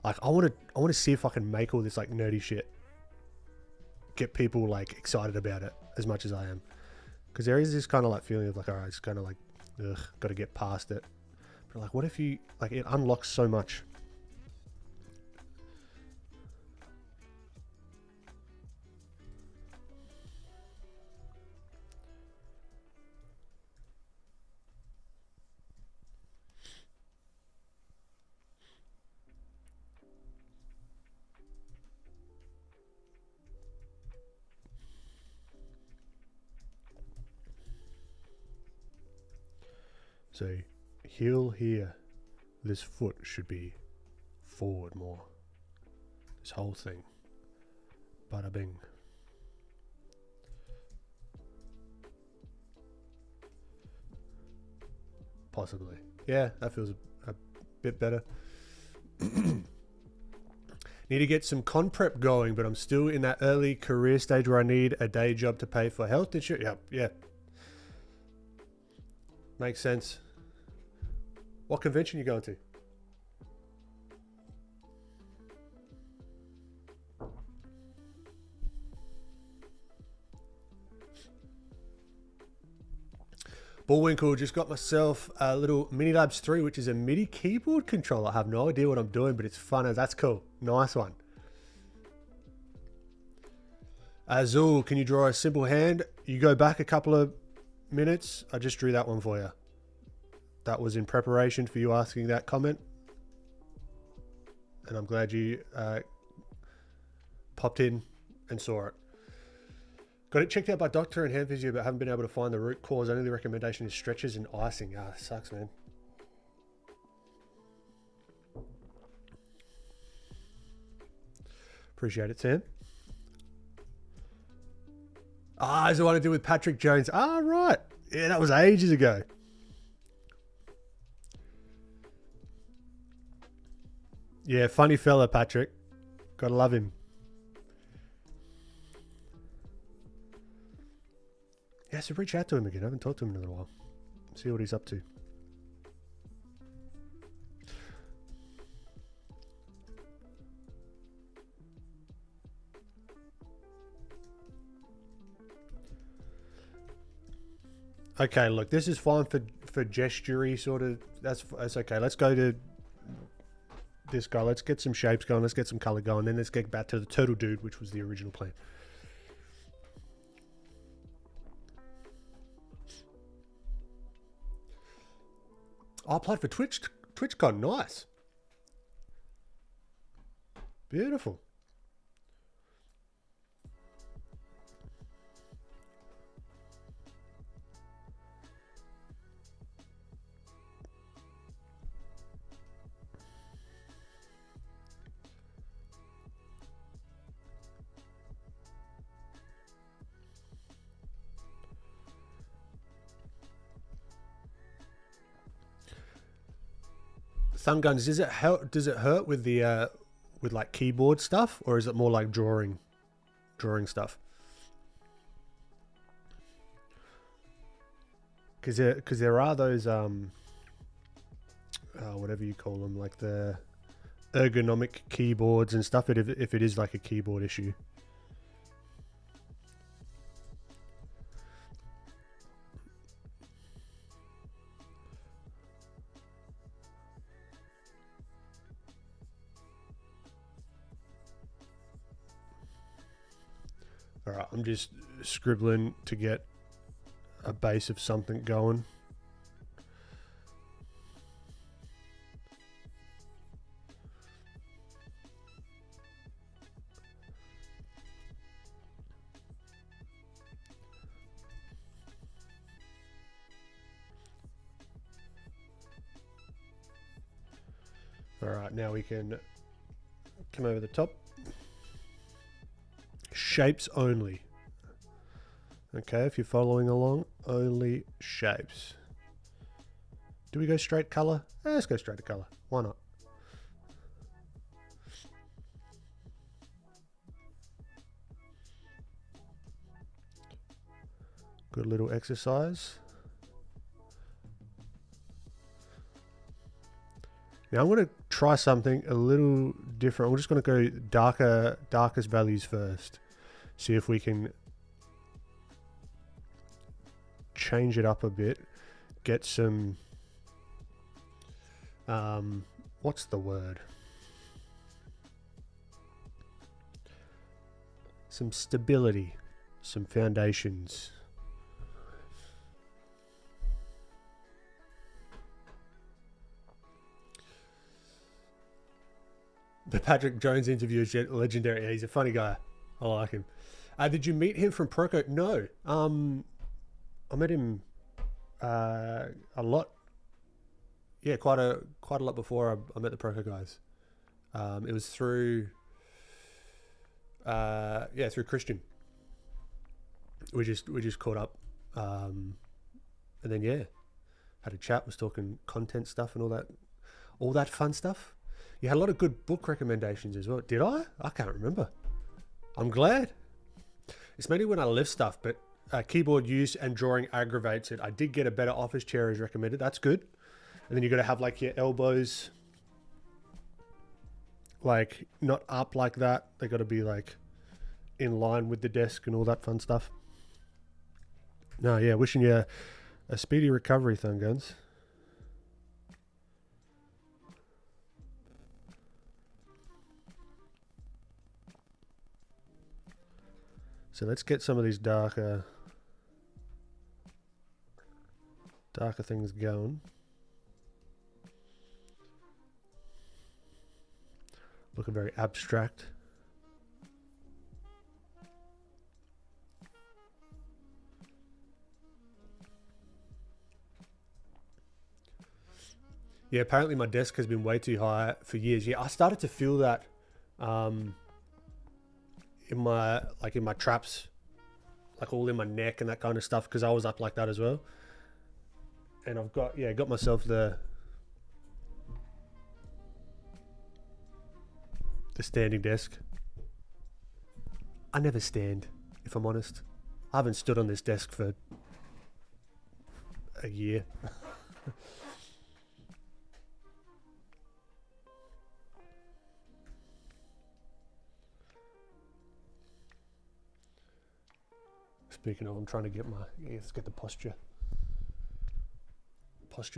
Like, I want to see if I can make all this like nerdy shit. Get people like excited about it as much as I am. Because there is this kind of like feeling of like, all right, it's kind of like, ugh, got to get past it. But like, what if you, like, it unlocks so much. So, heel here. This foot should be forward more. This whole thing. Bada bing. Possibly. Yeah, that feels a bit better. Need to get some con prep going, but I'm still in that early career stage where I need a day job to pay for health insurance. Yep, yeah. Makes sense. What convention are you going to? Bullwinkle, just got myself a little Mini Labs 3, which is a MIDI keyboard controller. I have no idea what I'm doing, but it's fun as that's cool. Nice one. Azul, can you draw a simple hand? You go back a couple of minutes. I just drew that one for you. That was in preparation for you asking that comment. And I'm glad you popped in and saw it. Got it checked out by doctor and hand physio, but haven't been able to find the root cause. Only the recommendation is stretches and icing. Ah, sucks, man. Appreciate it, Sam. Ah, is the one to do with Patrick Jones. Ah, right. Yeah, that was ages ago. Yeah, funny fella, Patrick. Gotta love him. Yeah, so reach out to him again. I haven't talked to him in a little while. See what he's up to. Okay, look, this is fine for gestury sort of. That's okay. Let's go to this guy. Let's get some shapes going. Let's get some color going. Then let's get back to the turtle dude, which was the original plan. I applied for TwitchCon. Nice. Beautiful. Thumb guns, does it hurt with the with like keyboard stuff, or is it more like drawing stuff? Because there are those whatever you call them, like the ergonomic keyboards and stuff. If it is like a keyboard issue. All right, I'm just scribbling to get a base of something going. All right, now we can come over the top. Shapes only. Okay, if you're following along, only shapes. Do we go straight color? Let's go straight to color. Why not? Good little exercise. Now I'm going to try something a little different. I'm just going to go darkest values first. See if we can change it up a bit. Get some, what's the word? Some stability, some foundations. The Patrick Jones interview is legendary. Yeah, he's a funny guy. I like him. Did you meet him from Procreate? No. I met him a lot. Yeah, quite a lot before I met the Procreate guys. It was through through Christian. We just caught up, and then had a chat, was talking content stuff and all that fun stuff. You had a lot of good book recommendations as well. Did I? I can't remember. I'm glad. It's mainly when I lift stuff, but keyboard use and drawing aggravates it. I did get a better office chair as recommended. That's good. And then you got to have like your elbows like not up like that. They got to be like in line with the desk and all that fun stuff. No, yeah, wishing you a speedy recovery, Thunguns. So let's get some of these darker things going. Looking very abstract. Yeah, apparently my desk has been way too high for years. Yeah, I started to feel that in my traps, like all in my neck and that kind of stuff, because I was up like that as well. And I've got myself the standing desk. I never stand, if I'm honest. I haven't stood on this desk for a year. Speaking of, I'm trying to get let's get the posture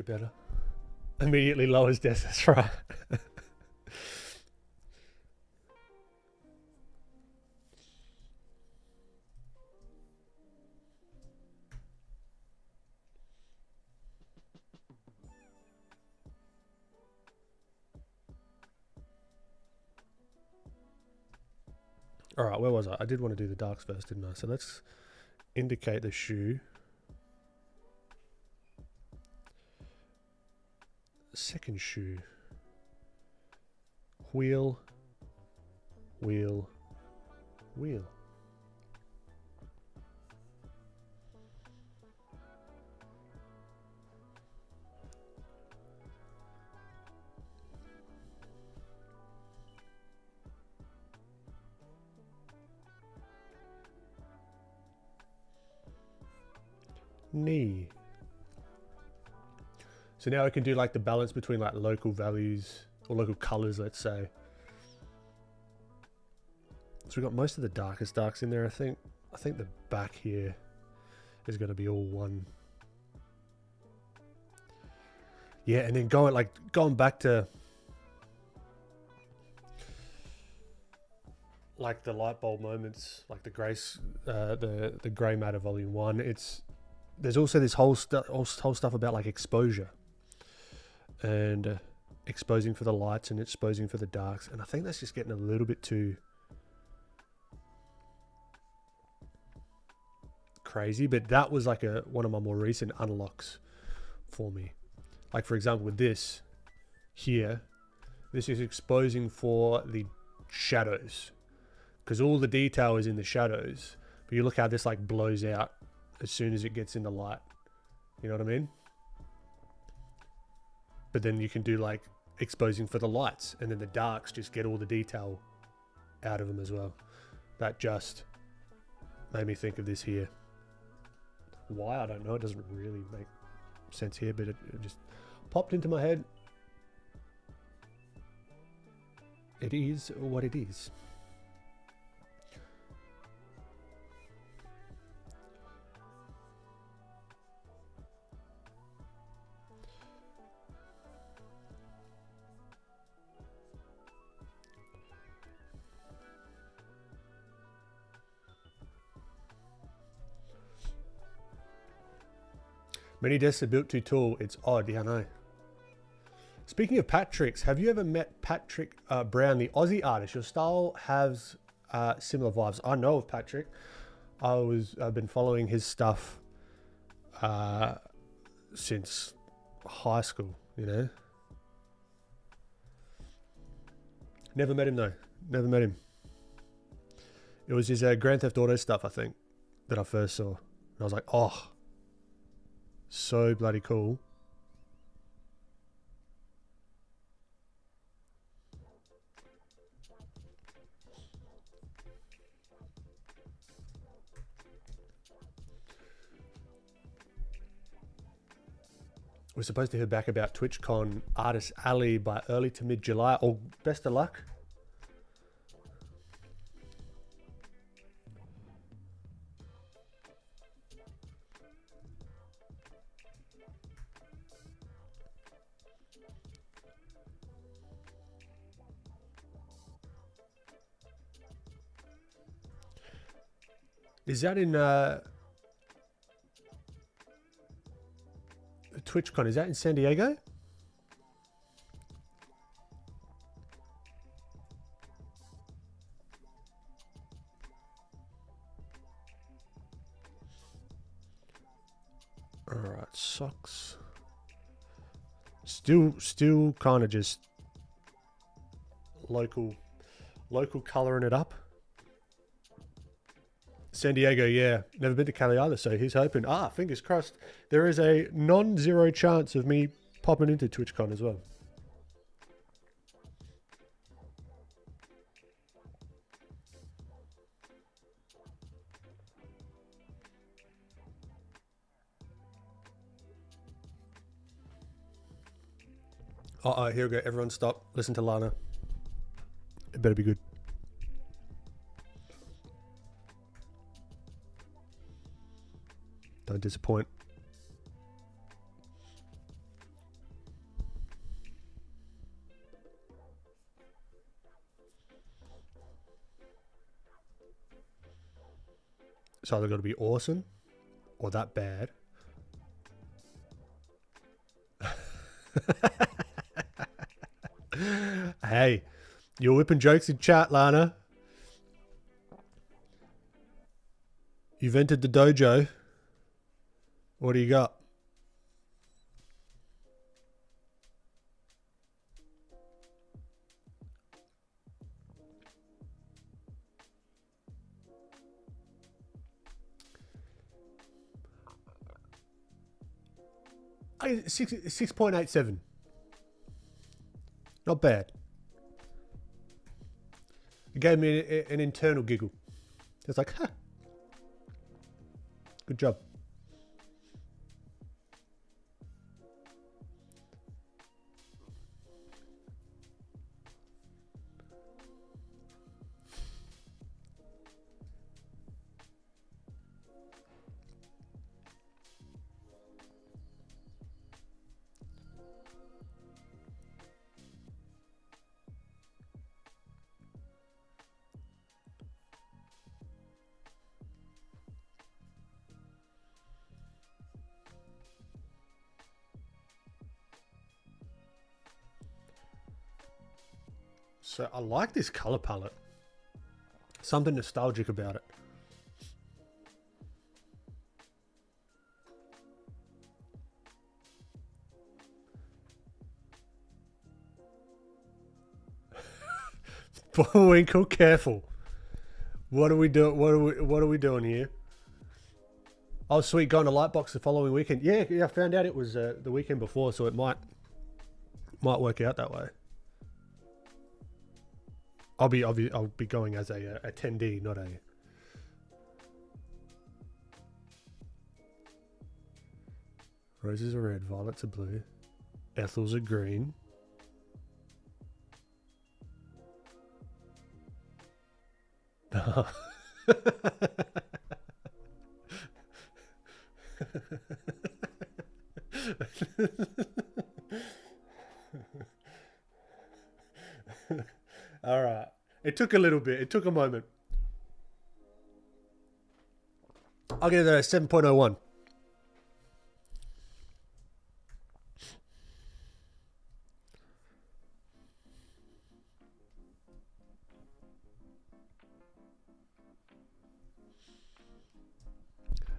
better. Immediately lowers desk, that's right. All right, where was I? I did want to do the darks first, didn't I? So let's indicate the shoe. Second shoe. Wheel, wheel, wheel. Knee. So now I can do like the balance between like local values or local colors, let's say. So we've got most of the darkest darks in there. I think the back here is going to be all one. Yeah, and then going back to like the light bulb moments, like the grace, the grey matter volume 1. There's also this whole stuff about like exposure and exposing for the lights and exposing for the darks, and I think that's just getting a little bit too crazy. But that was like one of my more recent unlocks for me. Like for example, with this here, this is exposing for the shadows because all the detail is in the shadows. But you look how this like blows out as soon as it gets in the light. You know what I mean? But then you can do like exposing for the lights, and then the darks just get all the detail out of them as well. That just made me think of this here. Why? I don't know. It doesn't really make sense here, but it just popped into my head. It is what it is. Many desks are built too tall. It's odd. Yeah, I know. Speaking of Patrick's, have you ever met Patrick Brown, the Aussie artist? Your style has similar vibes. I know of Patrick. I've been following his stuff since high school, you know. Never met him though. Never met him. It was his Grand Theft Auto stuff, I think, that I first saw. And I was like, oh, so bloody cool. We're supposed to hear back about TwitchCon Artist Alley by early to mid-July. Oh, best of luck. Is that in TwitchCon? Is that in San Diego? All right, socks. Still kind of just local coloring it up. San Diego, yeah. Never been to Cali either, so he's hoping. Fingers crossed. There is a non-zero chance of me popping into TwitchCon as well. Here we go. Everyone stop. Listen to Lana. It better be good. Don't disappoint. It's either got to be awesome or that bad. Hey, you're whipping jokes in chat, Lana. You've entered the dojo. What do you got? I 6.87. Not bad. It gave me an internal giggle. It's like, huh. Good job. So I like this color palette. Something nostalgic about it. Bullwinkle, careful. What are we doing? What are we doing here? Oh, sweet, going to Lightbox the following weekend. Yeah, I found out it was the weekend before, so it might work out that way. I'll be going as a attendee, not a. Roses are red, violets are blue, Ethels are green. All right. It took a little bit. It took a moment. I'll give it a 7.01.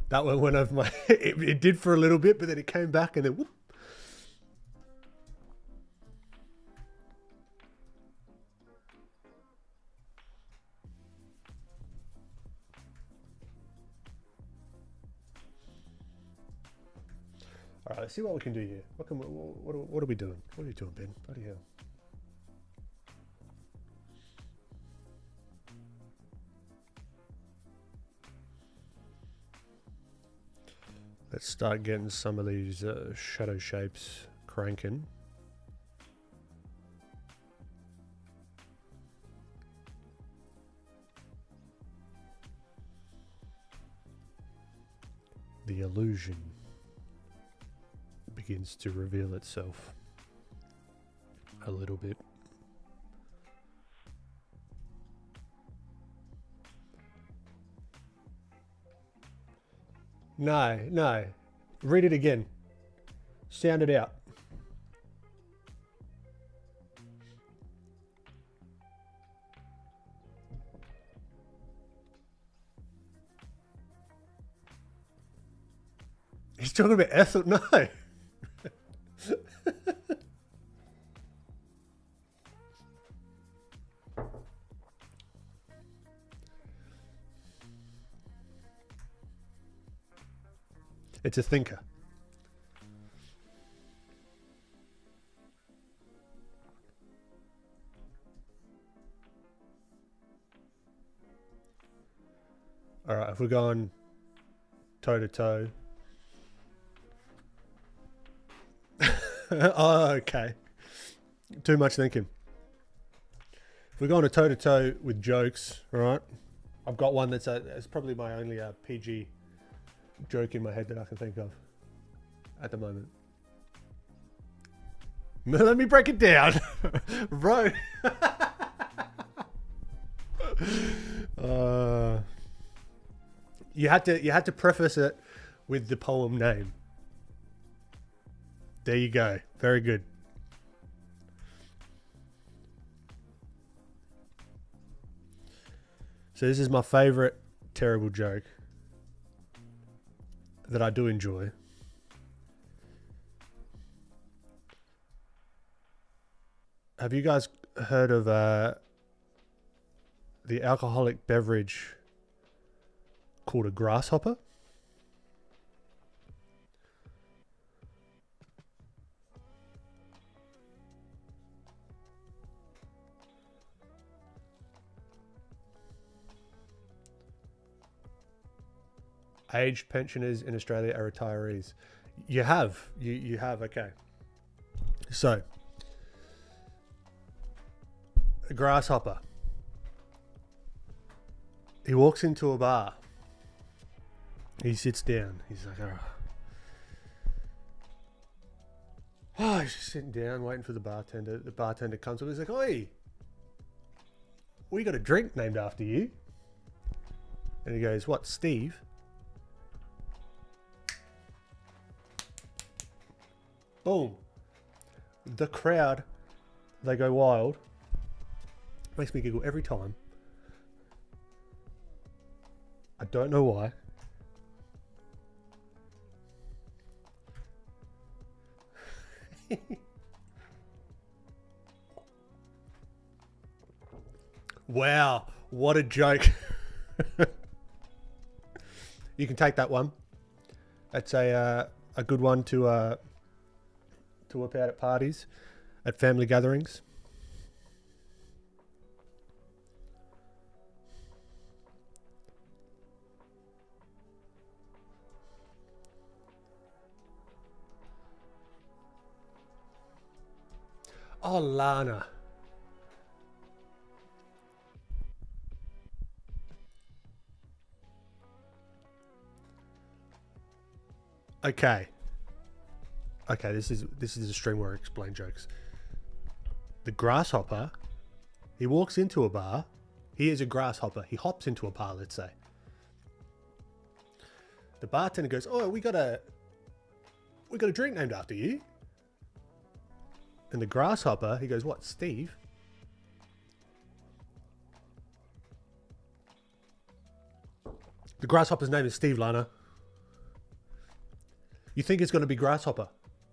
That one went over my... It did for a little bit, but then it came back and then... Whoop. All right, let's see what we can do here. What are we doing? What are you doing, Ben? Bloody hell. Let's start getting some of these shadow shapes cranking. The illusion begins to reveal itself a little bit. No, no. Read it again. Sound it out. He's talking about Ethel. No. It's a thinker. All right, if we're going toe to toe. Oh, okay. Too much thinking. If we're going toe to toe with jokes, all right? I've got one it's probably my only PG joke in my head that I can think of at the moment. Let me break it down, bro. You had to preface it with the poem name. There you go. Very good. So this is my favorite terrible joke that I do enjoy. Have you guys heard of the alcoholic beverage called a grasshopper? Aged pensioners in Australia are retirees. You have, okay. So, a grasshopper. He walks into a bar. He sits down. He's like, oh, he's just sitting down, waiting for the bartender. The bartender comes up. He's like, oi, we got a drink named after you. And he goes, what, Steve? Boom. The crowd, they go wild. Makes me giggle every time. I don't know why. Wow, what a joke. You can take that one. That's a good one to whip out at parties, at family gatherings. Oh, Lana. Okay. Okay, this is a stream where I explain jokes. The grasshopper, he walks into a bar. He is a grasshopper. He hops into a bar, let's say. The bartender goes, "Oh, we got a drink named after you." And the grasshopper, he goes, "What, Steve?" The grasshopper's name is Steve, Lana. You think it's going to be Grasshopper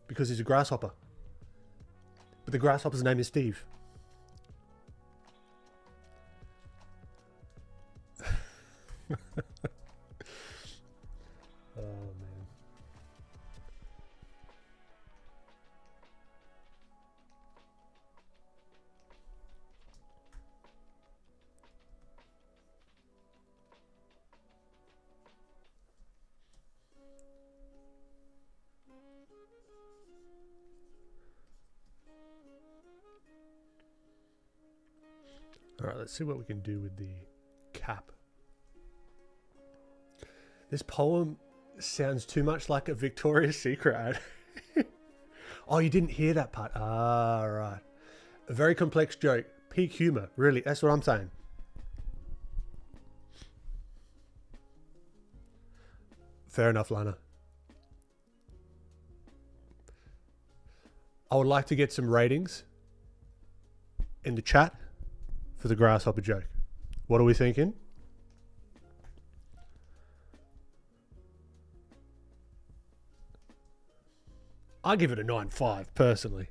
because he's a grasshopper. But the grasshopper's name is Steve. Oh, man. All right, let's see what we can do with the cap. This poem sounds too much like a Victoria's Secret ad. Oh, you didn't hear that part. Ah, right. A very complex joke. Peak humor. Really, that's what I'm saying. Fair enough, Lana. I would like to get some ratings in the chat for the grasshopper joke. What are we thinking? I give it a 9.5 personally.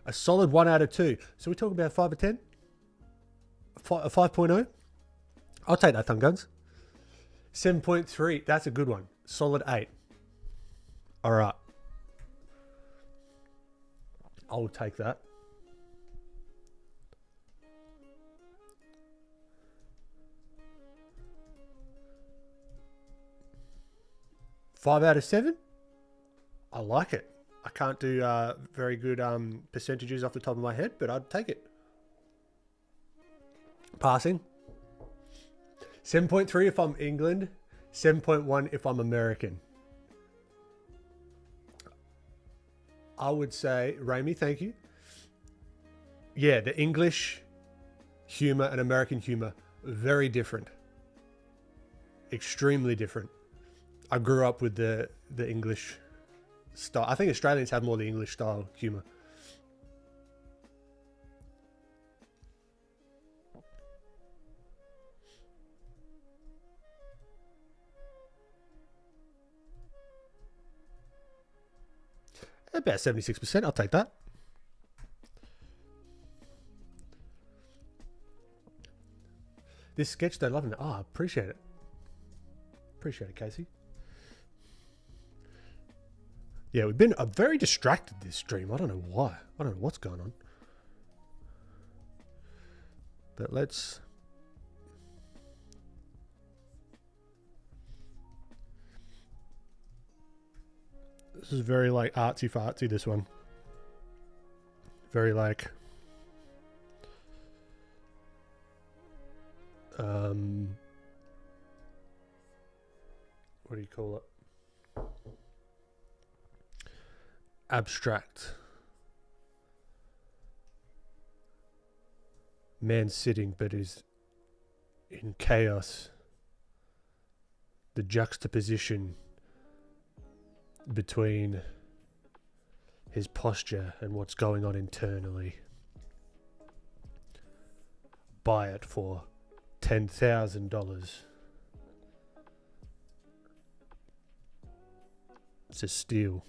A solid 1 out of 2. So we talk about 5 or 10? A 5.0? I'll take that, Thumb Guns. 7.3. That's a good one. Solid 8. All right. I'll take that. Five out of 7? I like it. I can't do very good percentages off the top of my head, but I'd take it. Passing. 7.3 if I'm England. 7.1 if I'm American. I would say, Raimi, thank you. Yeah, the English humor and American humor, very different. Extremely different. I grew up with the English style. I think Australians have more the English style humor. About 76%. I'll take that. This sketch, they're loving it. Oh, I appreciate it. Appreciate it, Casey. Yeah, we've been very distracted this stream. I don't know why. I don't know what's going on. But let's... This is very like artsy fartsy, this one. Very like... what do you call it? Abstract. Man sitting but is in chaos. The juxtaposition between his posture and what's going on internally. Buy it for $10,000. It's a steal.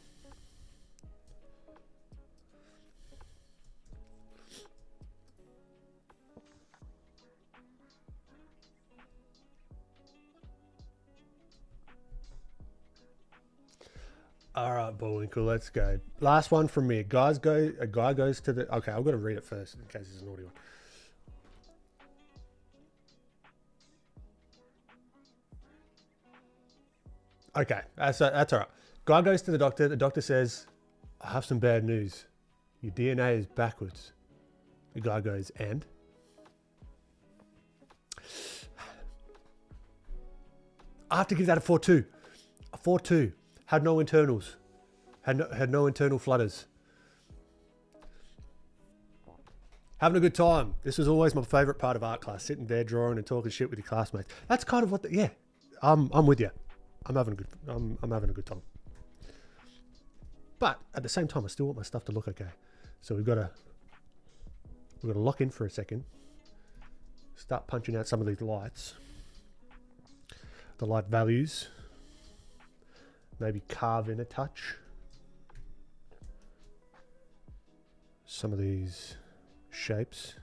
All right, Bullwinkle, let's go. Last one from me. A guy goes to the... Okay, I've got to read it first in case it's an audio one. Okay, that's all right. Guy goes to the doctor. The doctor says, I have some bad news. Your DNA is backwards. The guy goes, and? I have to give that a 4.2. A 4.2. Had no internals. Had no internal flutters. Having a good time. This was always my favourite part of art class. Sitting there drawing and talking shit with your classmates. That's kind of what yeah. I'm with you. I'm having a good time. But at the same time, I still want my stuff to look okay. So we've got to lock in for a second. Start punching out some of these lights. The light values. Maybe carve in a touch. Some of these shapes.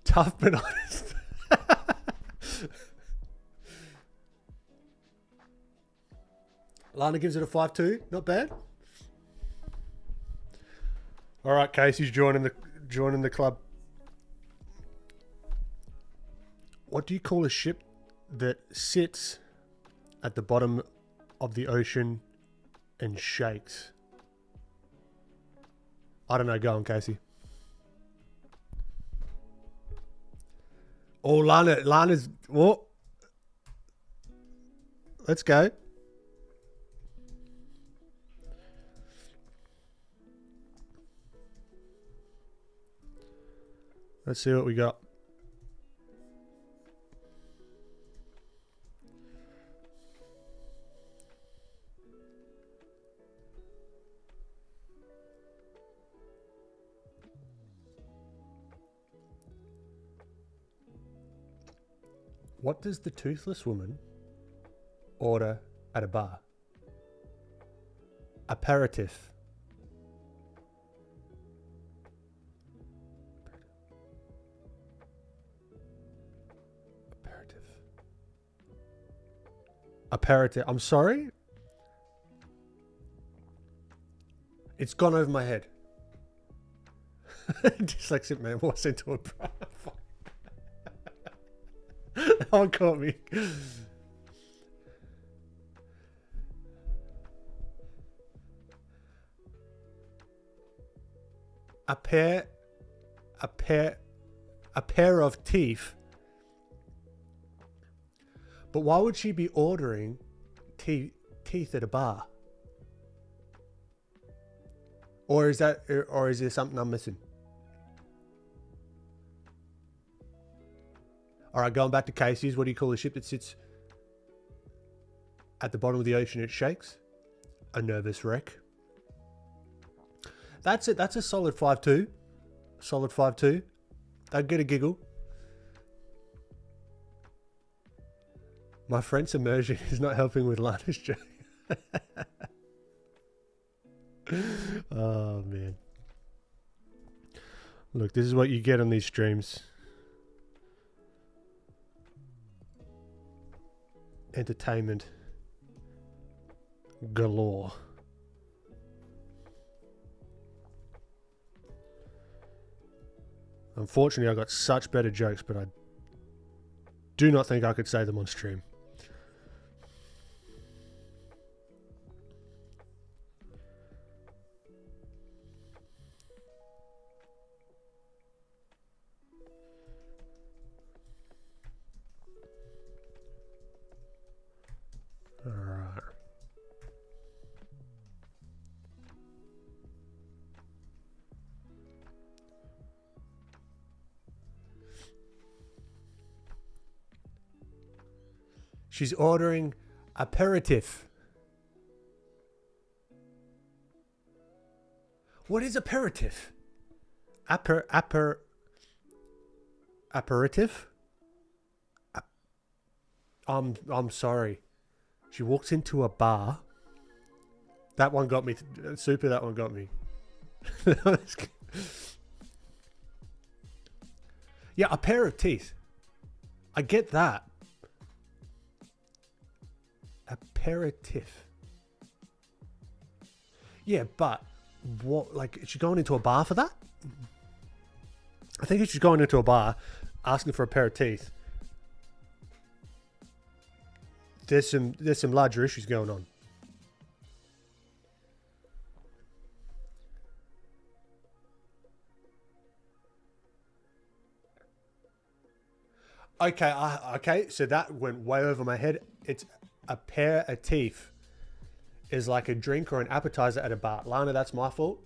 Tough but honest. Lana gives it a 5.2. Not bad. All right, Casey's joining the club. What do you call a ship that sits at the bottom of the ocean and shakes? I don't know. Go on, Casey. Oh, Lana's... What? Let's go. Let's see what we got. What does the toothless woman order at a bar? Aperitif. Aperitif. I'm sorry? It's gone over my head. Dyslexic man walks into a bar. That one caught me. A pair of teeth. But why would she be ordering teeth at a bar? Or is there something I'm missing? All right, going back to Casey's. What do you call a ship that sits at the bottom of the ocean? It shakes. A nervous wreck. That's it. That's a solid 5-2. Solid 5-2. Don't get a giggle. My French immersion is not helping with Lana's joke. Oh, man. Look, this is what you get on these streams. Entertainment galore. Unfortunately, I got such better jokes, but I do not think I could say them on stream. All right. She's ordering aperitif. What is aperitif? Aperitif? I'm sorry. She walks into a bar. That one got me. Super, that one got me. Yeah, a pair of teeth. I get that. Aperitif. Yeah, but what? Like, is she going into a bar for that? I think if she's going into a bar asking for a pair of teeth, there's some larger issues going on. Okay, so that went way over my head. It's a pair of teeth is like a drink or an appetizer at a bar. Lana, that's my fault.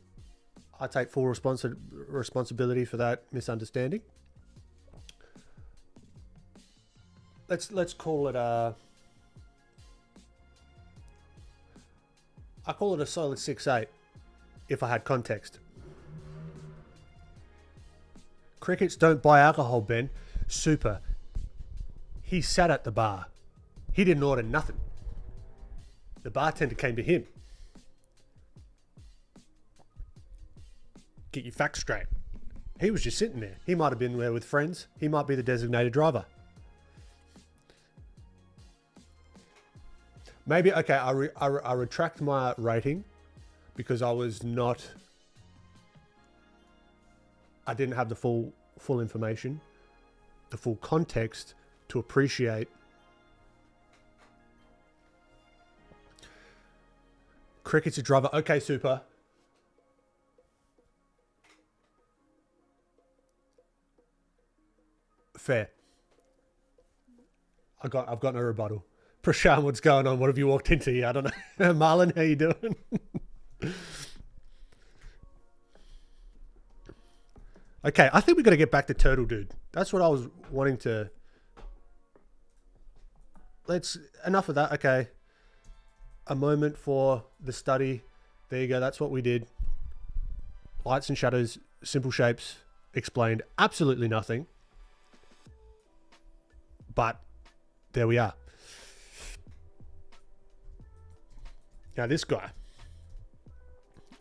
I take full responsibility for that misunderstanding. Let's call it a... I call it a solid 6-8 if I had context. Crickets don't buy alcohol, Ben. Super. He sat at the bar. He didn't order nothing. The bartender came to him. Get your facts straight. He was just sitting there. He might have been there with friends. He might be the designated driver. Maybe, okay, I retract my rating because I was not I didn't have the full information, the full context to appreciate cricket's a driver. Okay, super. Fair. I've got no rebuttal. Prashant, what's going on? What have you walked into here? I don't know. Marlon, how you doing? Okay, I think we got to get back to Turtle Dude. That's what I was wanting to... Enough of that. Okay. A moment for the study. There you go. That's what we did. Lights and shadows, simple shapes, explained absolutely nothing. But there we are. Now this guy,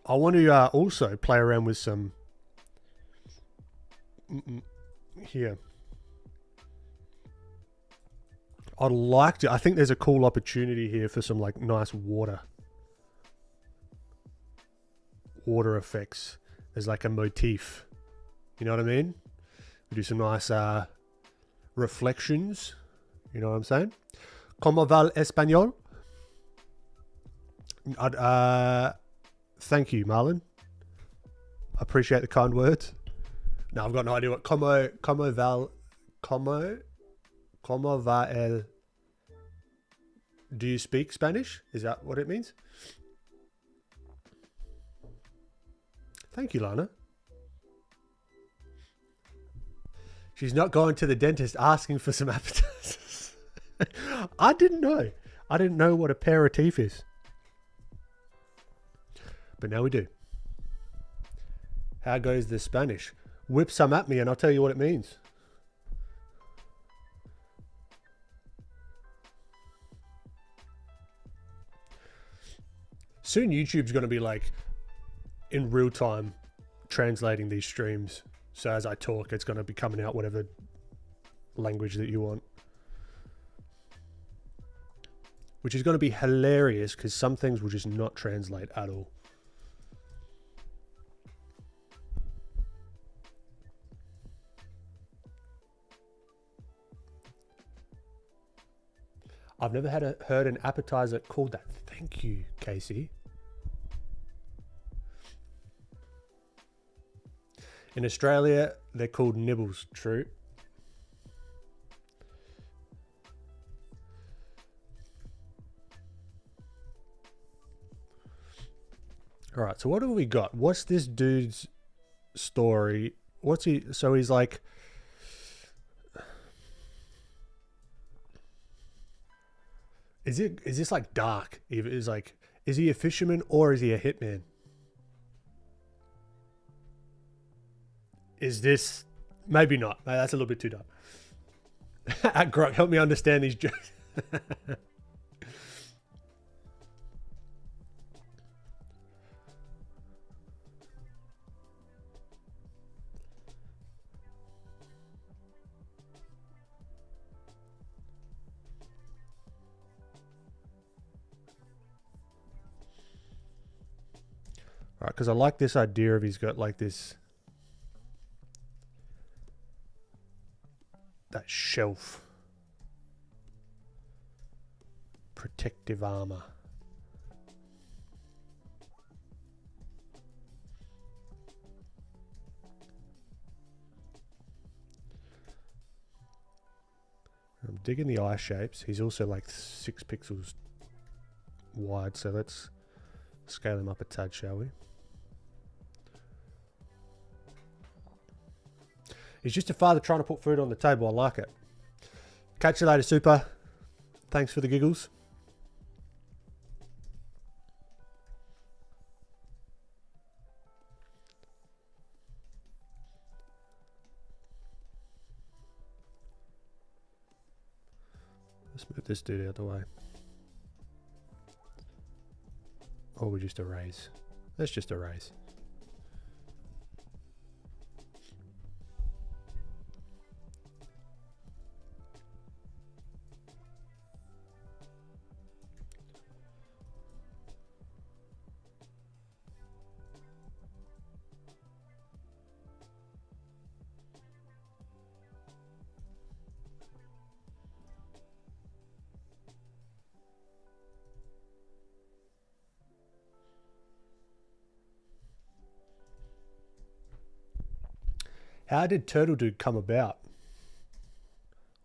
I want to also play around with some here. I'd like to, I think there's a cool opportunity here for some like nice water effects. There's like a motif, you know what I mean? We do some nice reflections, you know what I'm saying? Como va el español? Thank you, Marlon. I appreciate the kind words. No, I've got no idea what como va el... Do you speak Spanish? Is that what it means? Thank you, Lana. She's not going to the dentist asking for some appetizers. I didn't know. I didn't know what a pair of teeth is. But now we do. How goes the Spanish? Whip some at me and I'll tell you what it means. Soon YouTube's going to be like in real time translating these streams. So as I talk, it's going to be coming out whatever language that you want. Which is going to be hilarious because some things will just not translate at all. I've never heard an appetizer called that. Thank you, Casey. In Australia, they're called nibbles. True. All right. So what have we got? What's this dude's story? What's he? So he's like... Is this like dark? Is like, is he a fisherman or is he a hitman? Is this maybe not? Maybe that's a little bit too dark. Grok, help me understand these jokes. All right, because I like this idea of he's got like this, that shelf, protective armor. I'm digging the eye shapes. He's also like 6 pixels wide, so let's scale him up a tad, shall we? He's just a father trying to put food on the table. I like it. Catch you later, Super. Thanks for the giggles. Let's move this dude out of the way. Or we just erase. Let's just erase. How did Turtle Dude come about?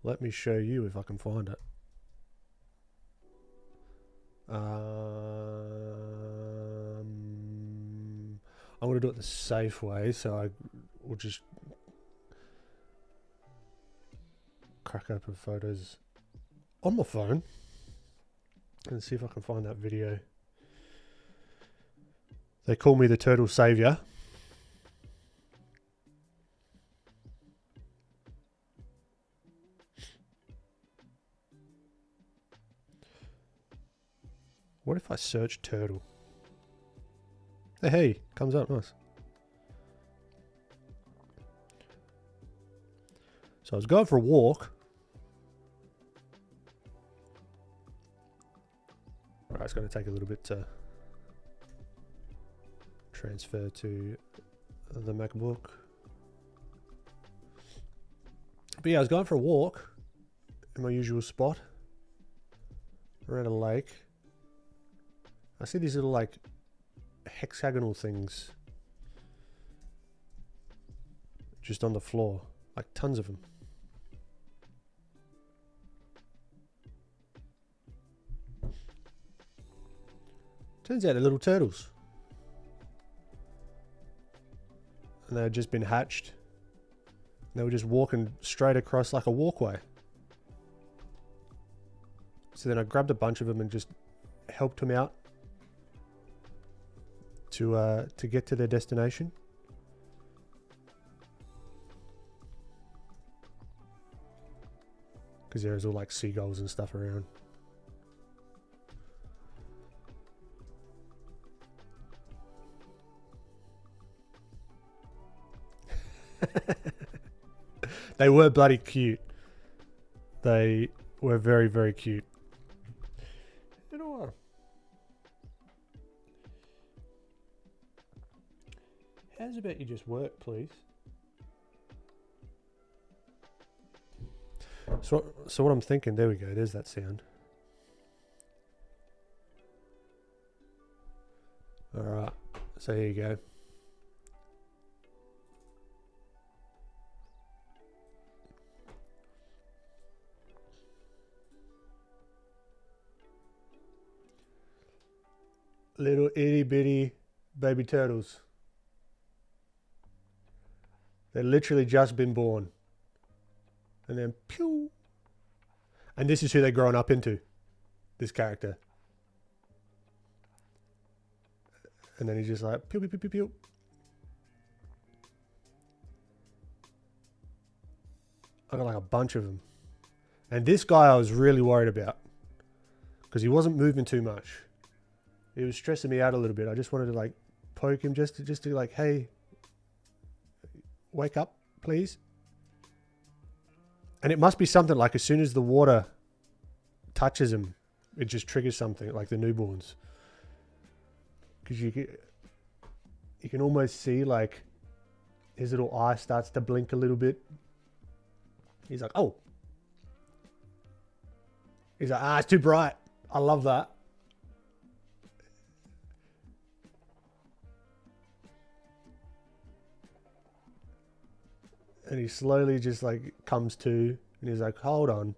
Let me show you if I can find it. I'm going to do it the safe way, so I will just crack open photos on my phone and see if I can find that video. They call me the Turtle Savior. What if I search turtle? Hey, comes up nice. So I was going for a walk. Right, it's going to take a little bit to transfer to the MacBook. But yeah, I was going for a walk in my usual spot around a lake. I see these little like hexagonal things just on the floor, like tons of them. Turns out they're little turtles. And they had just been hatched. And they were just walking straight across like a walkway. So then I grabbed a bunch of them and just helped them out to get to their destination. Because there's all like seagulls and stuff around. They were bloody cute. They were very, very cute. You know what? How's about you just work, please? So what I'm thinking, there we go, there's that sound. Alright, so here you go. Little itty bitty baby turtles. They've literally just been born. And then pew. And this is who they're growing up into. This character. And then he's just like pew pew pew pew pew. I got like a bunch of them. And this guy I was really worried about. Because he wasn't moving too much. He was stressing me out a little bit. I just wanted to like poke him just to like, hey, wake up, please. And it must be something like as soon as the water touches him, it just triggers something like the newborns. Because you can almost see like his little eye starts to blink a little bit. He's like, oh. He's like, it's too bright. I love that. And he slowly just like comes to and he's like, hold on.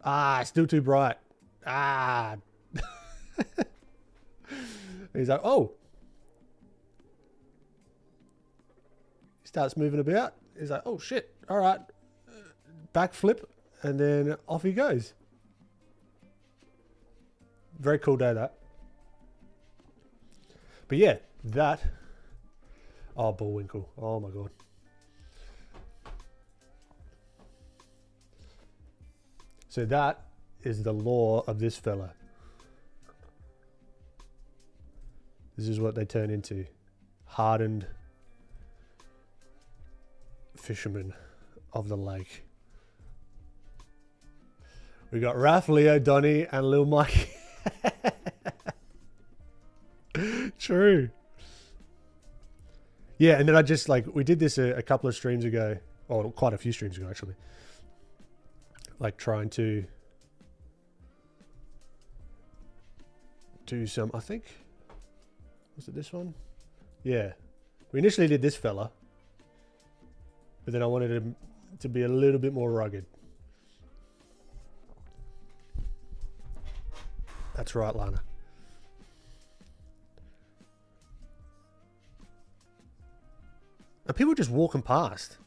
It's still too bright. He's like, oh. He starts moving about. He's like, oh shit. All right. Backflip. And then off he goes. Very cool day, that. But yeah, that. Oh, Bullwinkle. Oh my God. So that is the lore of this fella. This is what they turn into. Hardened fishermen of the lake. We got Raph, Leo, Donnie, and Lil Mike. True. Yeah, and then I just like, we did this a couple of streams ago. Or quite a few streams ago, actually. Like trying to do some, I think, was it this one? Yeah. We initially did this fella. but then I wanted him to be a little bit more rugged. That's right, Lana. And people just walking past.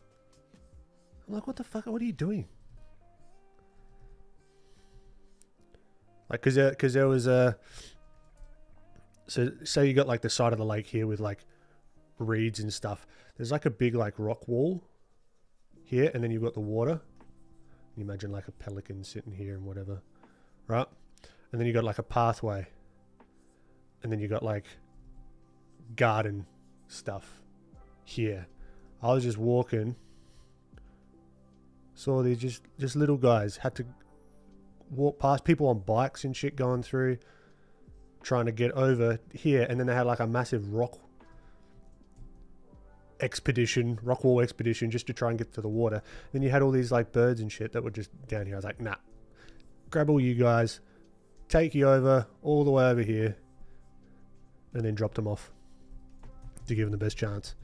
I'm like, what the fuck? What are you doing? Like, because there was a... So, say you got like the side of the lake here with like reeds and stuff. There's like a big like rock wall here, and then you've got the water. You imagine like a pelican sitting here and whatever, right? And then you got like a pathway, and then you got like garden stuff here. I was just walking, saw these just little guys, had to walk past people on bikes and shit going through, trying to get over here, and then they had like a massive rock wall expedition just to try and get to the water. Then you had all these like birds and shit that were just down here. I was like, nah, grab all you guys, take you over all the way over here, and then dropped them off to give them the best chance.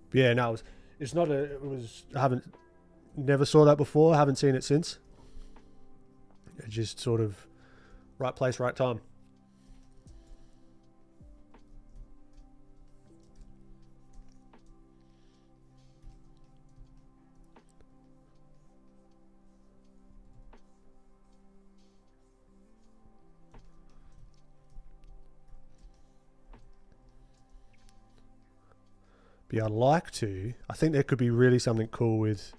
But yeah, no, I never saw that before. I haven't seen it since. It's just sort of right place, right time. But yeah, I think there could be really something cool with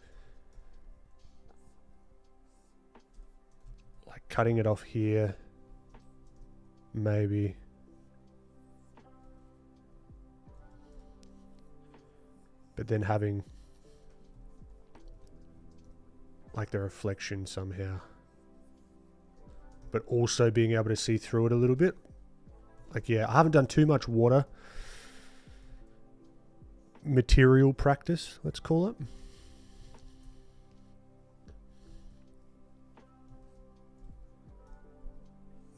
like cutting it off here, maybe. But then having like the reflection somehow. But also being able to see through it a little bit. Like, yeah, I haven't done too much water material practice, let's call it.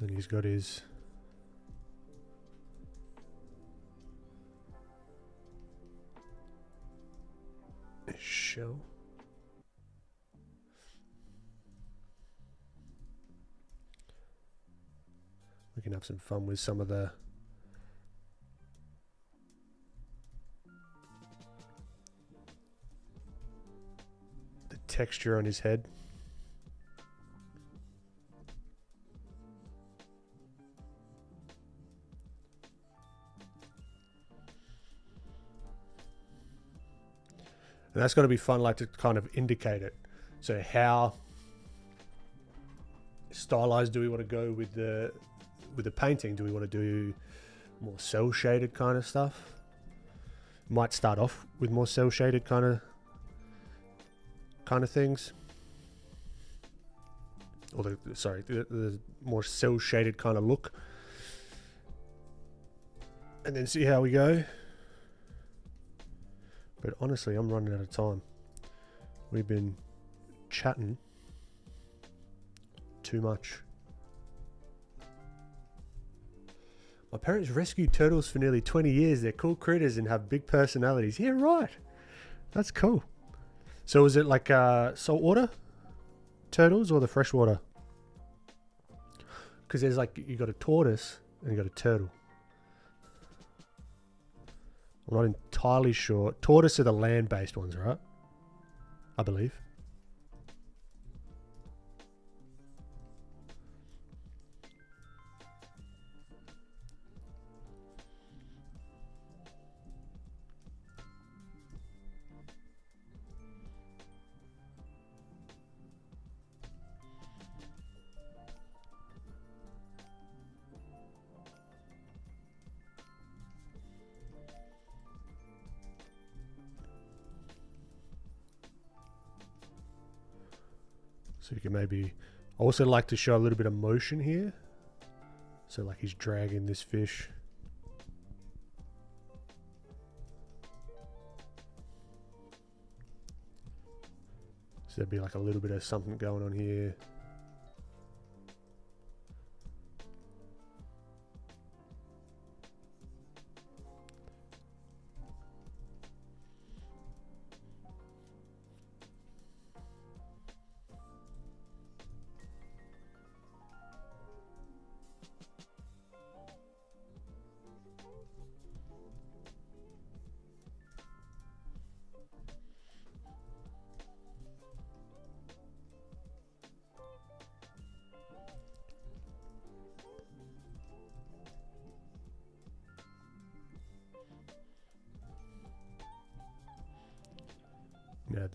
Then he's got his shell. We can have some fun with some of the texture on his head. And that's got to be fun, like to kind of indicate it. So how stylized do we want to go with the painting? Do we want to do more cell shaded kind of stuff? Might start off with more cell shaded kind of things, or the more cell shaded kind of look, and then see how we go. But honestly, I'm running out of time. We've been chatting too much. My parents rescued turtles for nearly 20 years. They're cool critters and have big personalities. Yeah, right. That's cool. So is it like saltwater turtles or the freshwater? Because there's like, you got a tortoise and you got a turtle. I'm not entirely sure. Tortoise are the land-based ones, right? I believe. So you can maybe also like to show a little bit of motion here. So like he's dragging this fish. So there'd be like a little bit of something going on here.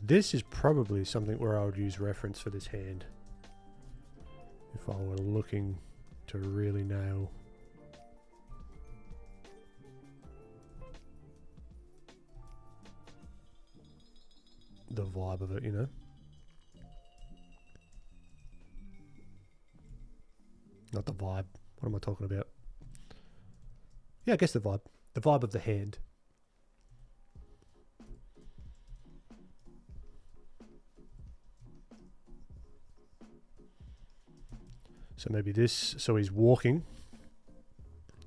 This is probably something where I would use reference for this hand. If I were looking to really nail the vibe of it, you know? Not the vibe. What am I talking about? Yeah, I guess the vibe. The vibe of the hand. So maybe this, so he's walking.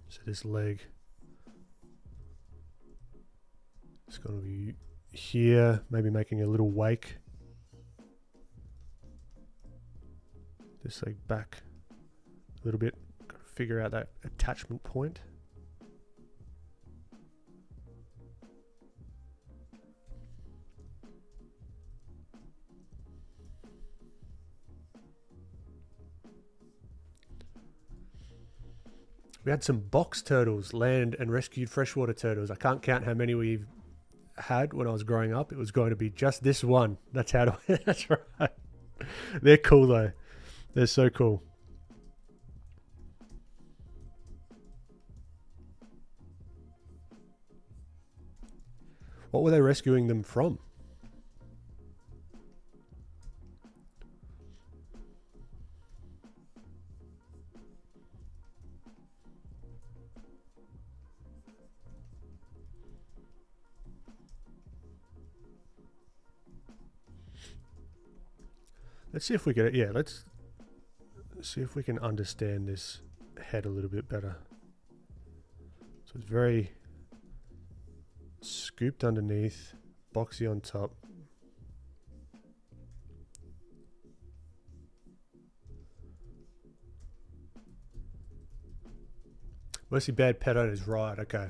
So this leg is going to be here, maybe making a little wake. This leg back a little bit. Got to figure out that attachment point. We had some box turtles land and rescued freshwater turtles. I can't count how many we've had when I was growing up. It was going to be just this one. That's how to, that's right. They're cool though. They're so cool. What were they rescuing them from? Let's see if we get it. Yeah, let's see if we can understand this head a little bit better. So it's very scooped underneath, boxy on top. Mostly bad pet owners, right? Okay.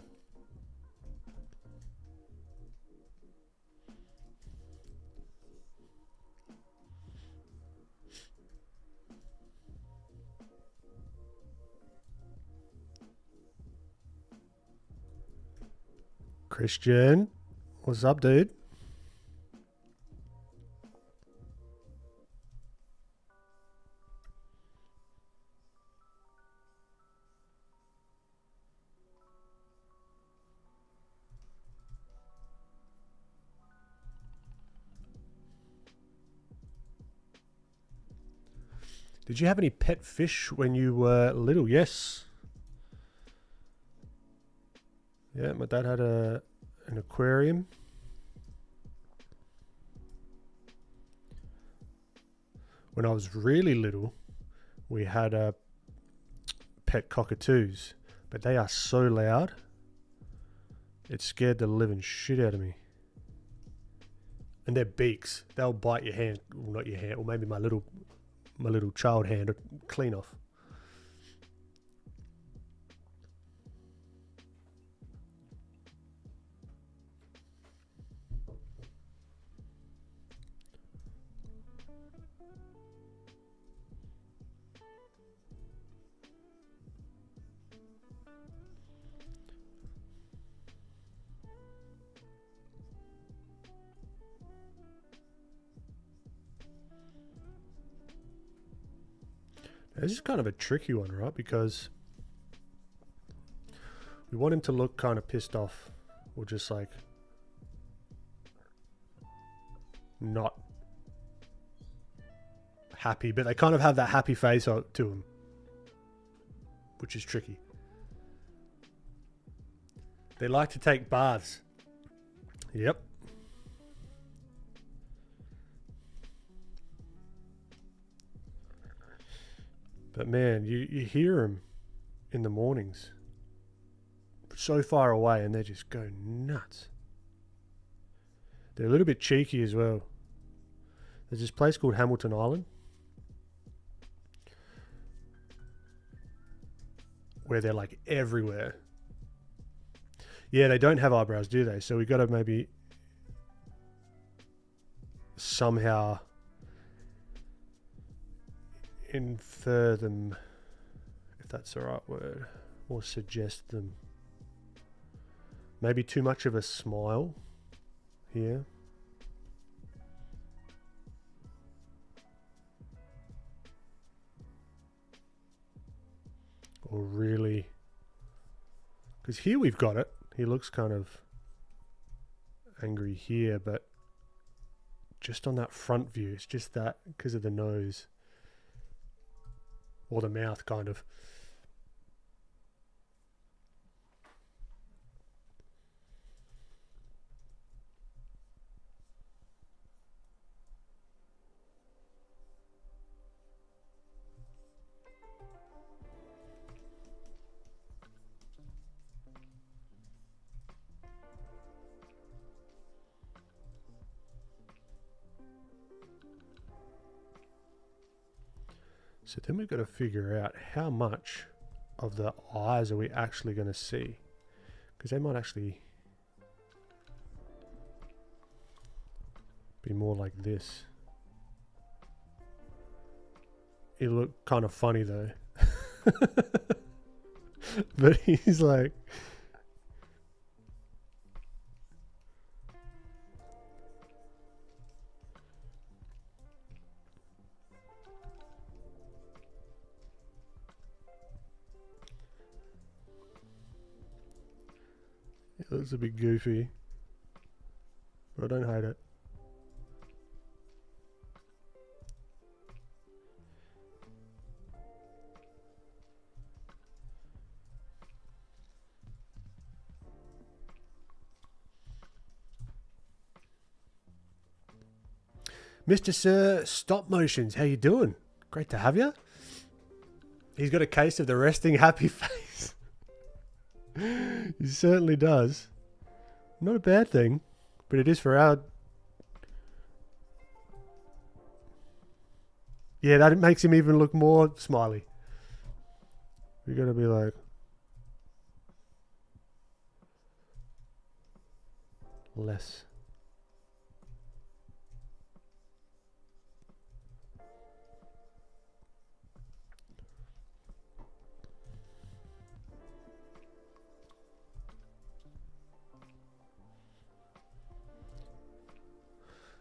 Christian, what's up, dude? Did you have any pet fish when you were little? Yes. Yeah, my dad had an aquarium. When I was really little, we had pet cockatoos, but they are so loud. It scared the living shit out of me. And their beaks, they'll bite your hand, well, not your hand, or maybe my little child hand clean off. This is kind of a tricky one, right? Because we want him to look kind of pissed off, or just like not happy, but they kind of have that happy face to them, which is tricky. They like to take baths. Yep. But man, you hear them in the mornings so far away and they just go nuts. They're a little bit cheeky as well. There's this place called Hamilton Island where they're like everywhere. Yeah, they don't have eyebrows, do they? So we got to maybe somehow infer them, if that's the right word, or suggest them. Maybe too much of a smile here. will really... Because here we've got it. He looks kind of angry here, but just on that front view, it's just that because of the nose. Or the mouth, kind of. So then we've got to figure out how much of the eyes are we actually going to see. Because they might actually be more like this. It looked kind of funny though. But he's like... It looks a bit goofy, but I don't hate it. Mr. Sir Stop Motions, how you doing? Great to have you. He's got a case of the resting happy face. He certainly does. Not a bad thing, but it is for our... Yeah, that makes him even look more smiley. We gotta be like... less.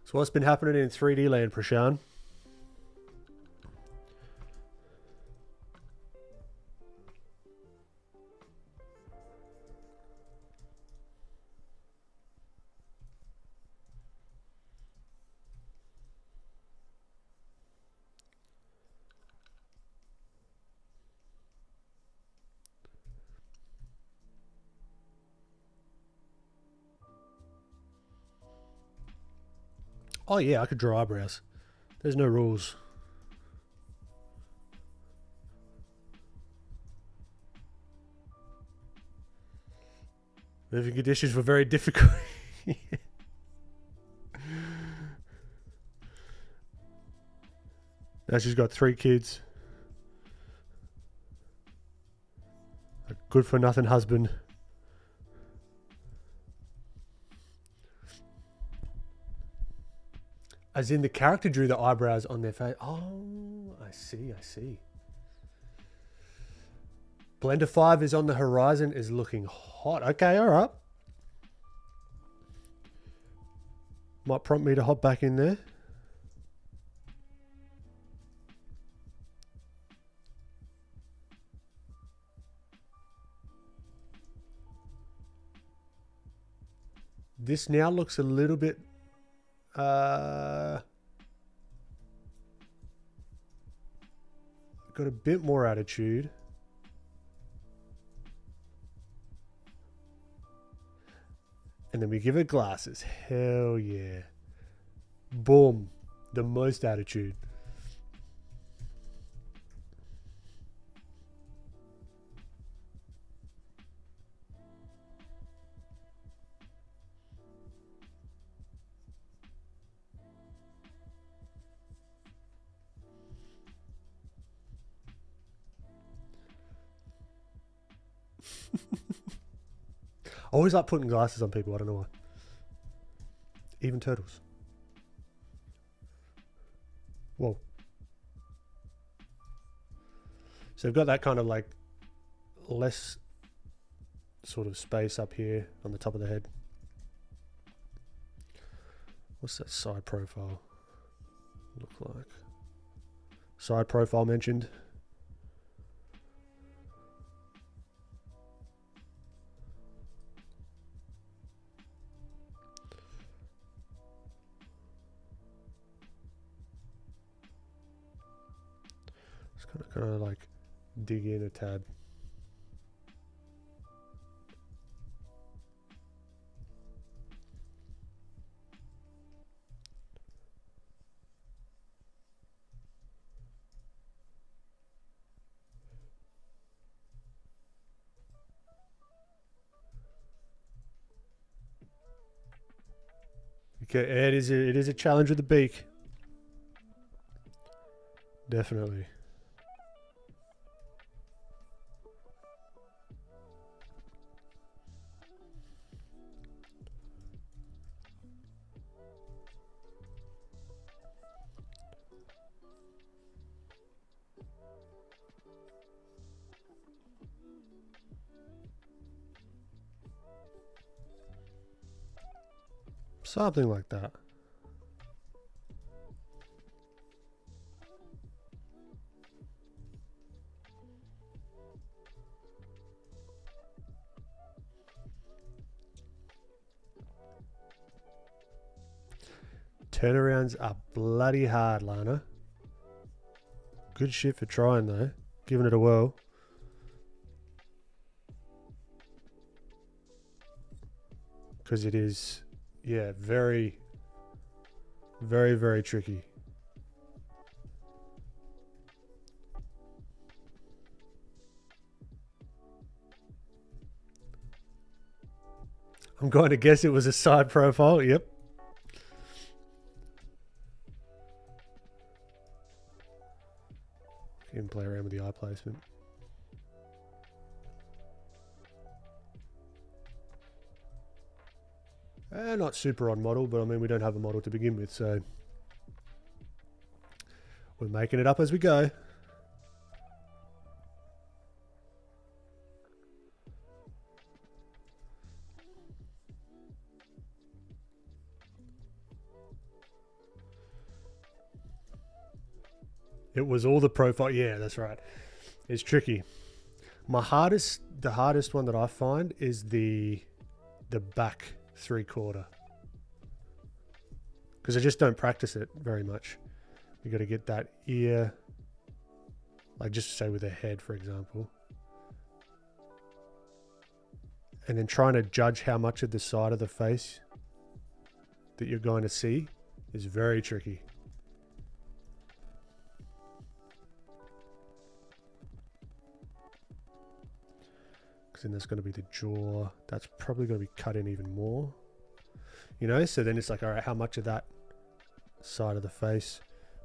So what's been happening in 3D land, Prashan? Oh yeah, I could draw eyebrows. There's no rules. Living conditions were very difficult. Now she's got 3 kids. A good for nothing husband. As in the character drew the eyebrows on their face. Oh, I see, I see. Blender 5 is on the horizon, is looking hot. Okay, all right. Might prompt me to hop back in there. This now looks a little bit... got a bit more attitude. And then we give it glasses. Hell yeah. Boom. The most attitude. I always like putting glasses on people. I don't know why. Even turtles. Whoa. So they've got that kind of like less sort of space up here on the top of the head. What's that side profile look like? Side profile mentioned. Kind of like dig in a tad. Okay, it is a challenge with the beak. Definitely. Something like that. Turnarounds are bloody hard, Lana. Good shit for trying though. Giving it a whirl. Because it is, yeah, very, very, very tricky. I'm going to guess it was a side profile. Yep. Even play around with the eye placement. Not super on model, but I mean, we don't have a model to begin with, so we're making it up as we go. It was all the profile. Yeah, that's right. It's tricky. The hardest one that I find is the back 3/4. Because I just don't practice it very much. You got to get that ear, like just say with a head, for example. And then trying to judge how much of the side of the face that you're going to see is very tricky. Because then there's going to be the jaw. That's probably going to be cut in even more. You know, so then it's like, all right, how much of that side of the face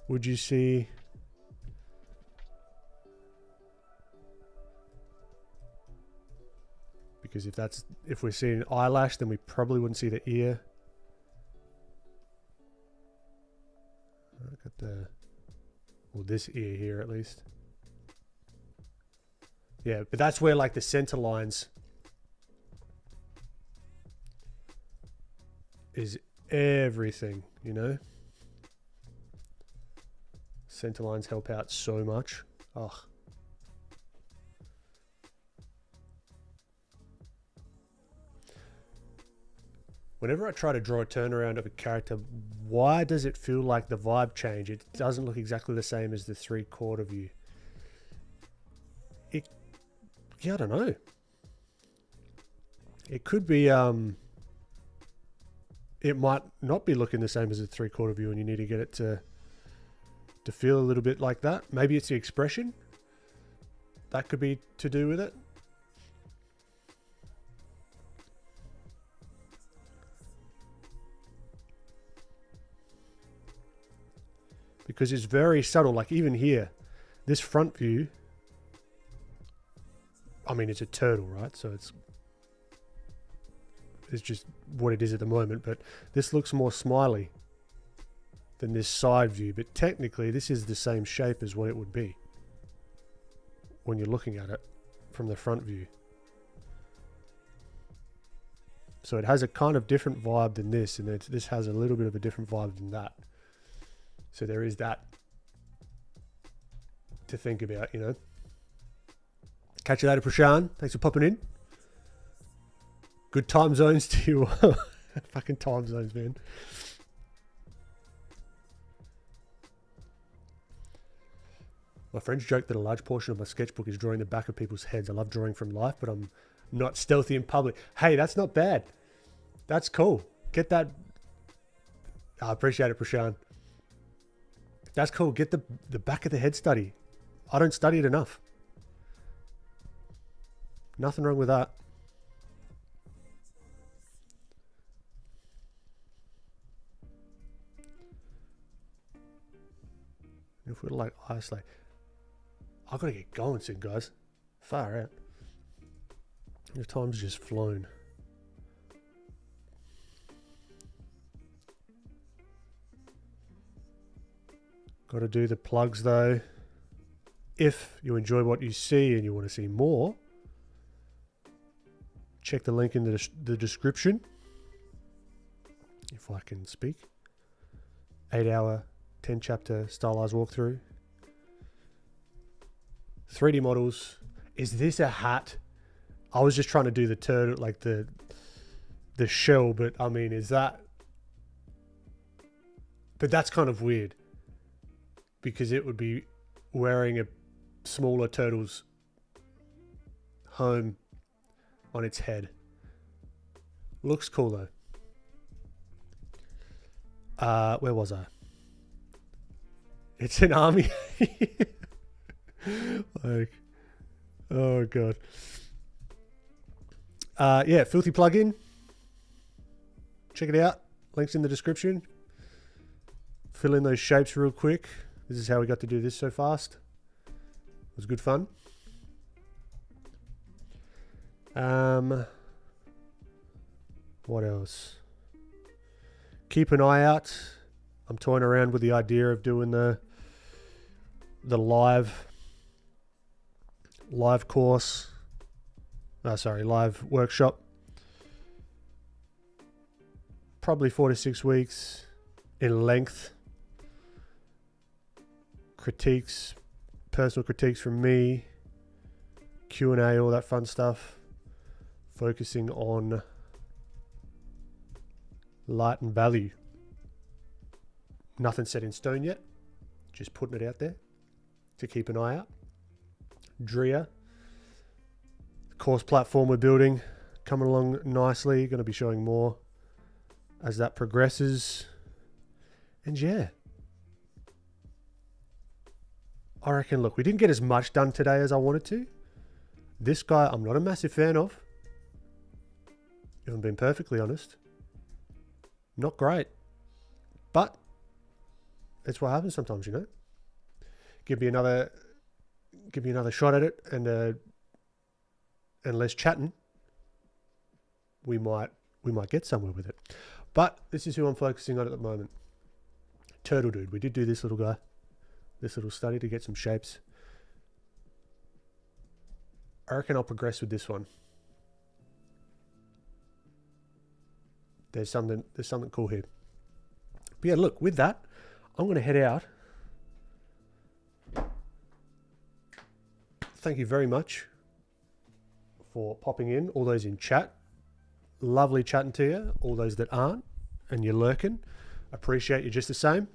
would you see? Because if we're seeing eyelash, then we probably wouldn't see the ear. Look at this ear here at least. Yeah, but that's where like the center lines is everything, you know? Center lines help out so much. Ugh. Whenever I try to draw a turnaround of a character, why does it feel like the vibe change? It doesn't look exactly the same as the 3/4 view. Yeah, I don't know. It could be, it might not be looking the same as the 3/4 view and you need to get it to feel a little bit like that. Maybe it's the expression. That could be to do with it. Because it's very subtle, like even here, this front view, I mean, it's a turtle, right? So it's just what it is at the moment, but this looks more smiley than this side view, but technically this is the same shape as what it would be when you're looking at it from the front view. So it has a kind of different vibe than this, and this has a little bit of a different vibe than that. So there is that to think about, you know. Catch you later, Prashan. Thanks for popping in. Good time zones to you. Fucking time zones, man. My friends joke that a large portion of my sketchbook is drawing the back of people's heads. I love drawing from life, but I'm not stealthy in public. Hey, that's not bad. That's cool. Get that. I appreciate it, Prashan. That's cool. Get the back of the head study. I don't study it enough. Nothing wrong with that. If we're like isolate, I've got to get going soon, guys. Far out. The time's just flown. Got to do the plugs though. If you enjoy what you see and you want to see more, check the link in the description. If I can speak. 8-hour, 10-chapter stylized walkthrough. 3D models. Is this a hat? I was just trying to do the turtle, like the shell, but I mean, is that... But that's kind of weird. Because it would be wearing a smaller turtle's home on its head. Looks cool though. Where was I? It's an army. Like, oh god. Yeah, filthy plugin. Check it out. Links in the description. Fill in those shapes real quick. This is how we got to do this so fast. It was good fun. What else? Keep an eye out. I'm toying around with the idea of doing the live course. Live workshop. Probably 4 to 6 weeks in length. Critiques, personal critiques from me, Q&A, all that fun stuff. Focusing on light and value. Nothing set in stone yet. Just putting it out there to keep an eye out. Drea, the course platform we're building, coming along nicely. Going to be showing more as that progresses. And yeah. I reckon, look, we didn't get as much done today as I wanted to. This guy, I'm not a massive fan of. If I'm being perfectly honest. Not great. But it's what happens sometimes, you know. Give me another shot at it and less chatting. We might get somewhere with it. But this is who I'm focusing on at the moment. Turtle Dude. We did do this little guy. This little study to get some shapes. I reckon I'll progress with this one. There's something cool here. But yeah, look, with that, I'm going to head out. Thank you very much for popping in, all those in chat. Lovely chatting to you. All those that aren't and you're lurking, appreciate you just the same.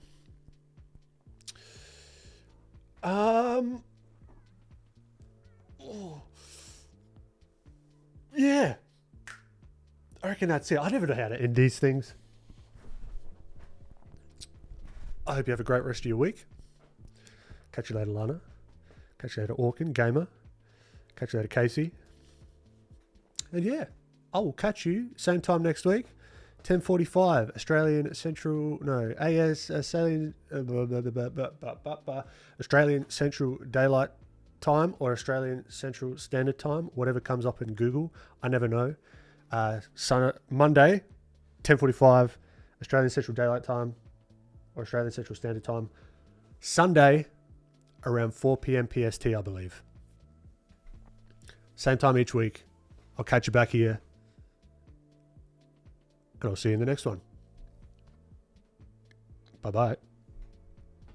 Yeah. I reckon that's it. I never know how to end these things. I hope you have a great rest of your week. Catch you later, Lana. Catch you later, Orkin, Gamer. Catch you later, Casey. And yeah, I will catch you same time next week. 10:45 Australian Central, Australian Central Daylight Time or Australian Central Standard Time, whatever comes up in Google. I never know. Monday, 10:45 Australian Central Daylight Time or Australian Central Standard Time. Sunday, around 4 p.m. PST, I believe. Same time each week. I'll catch you back here. And I'll see you in the next one. Bye-bye.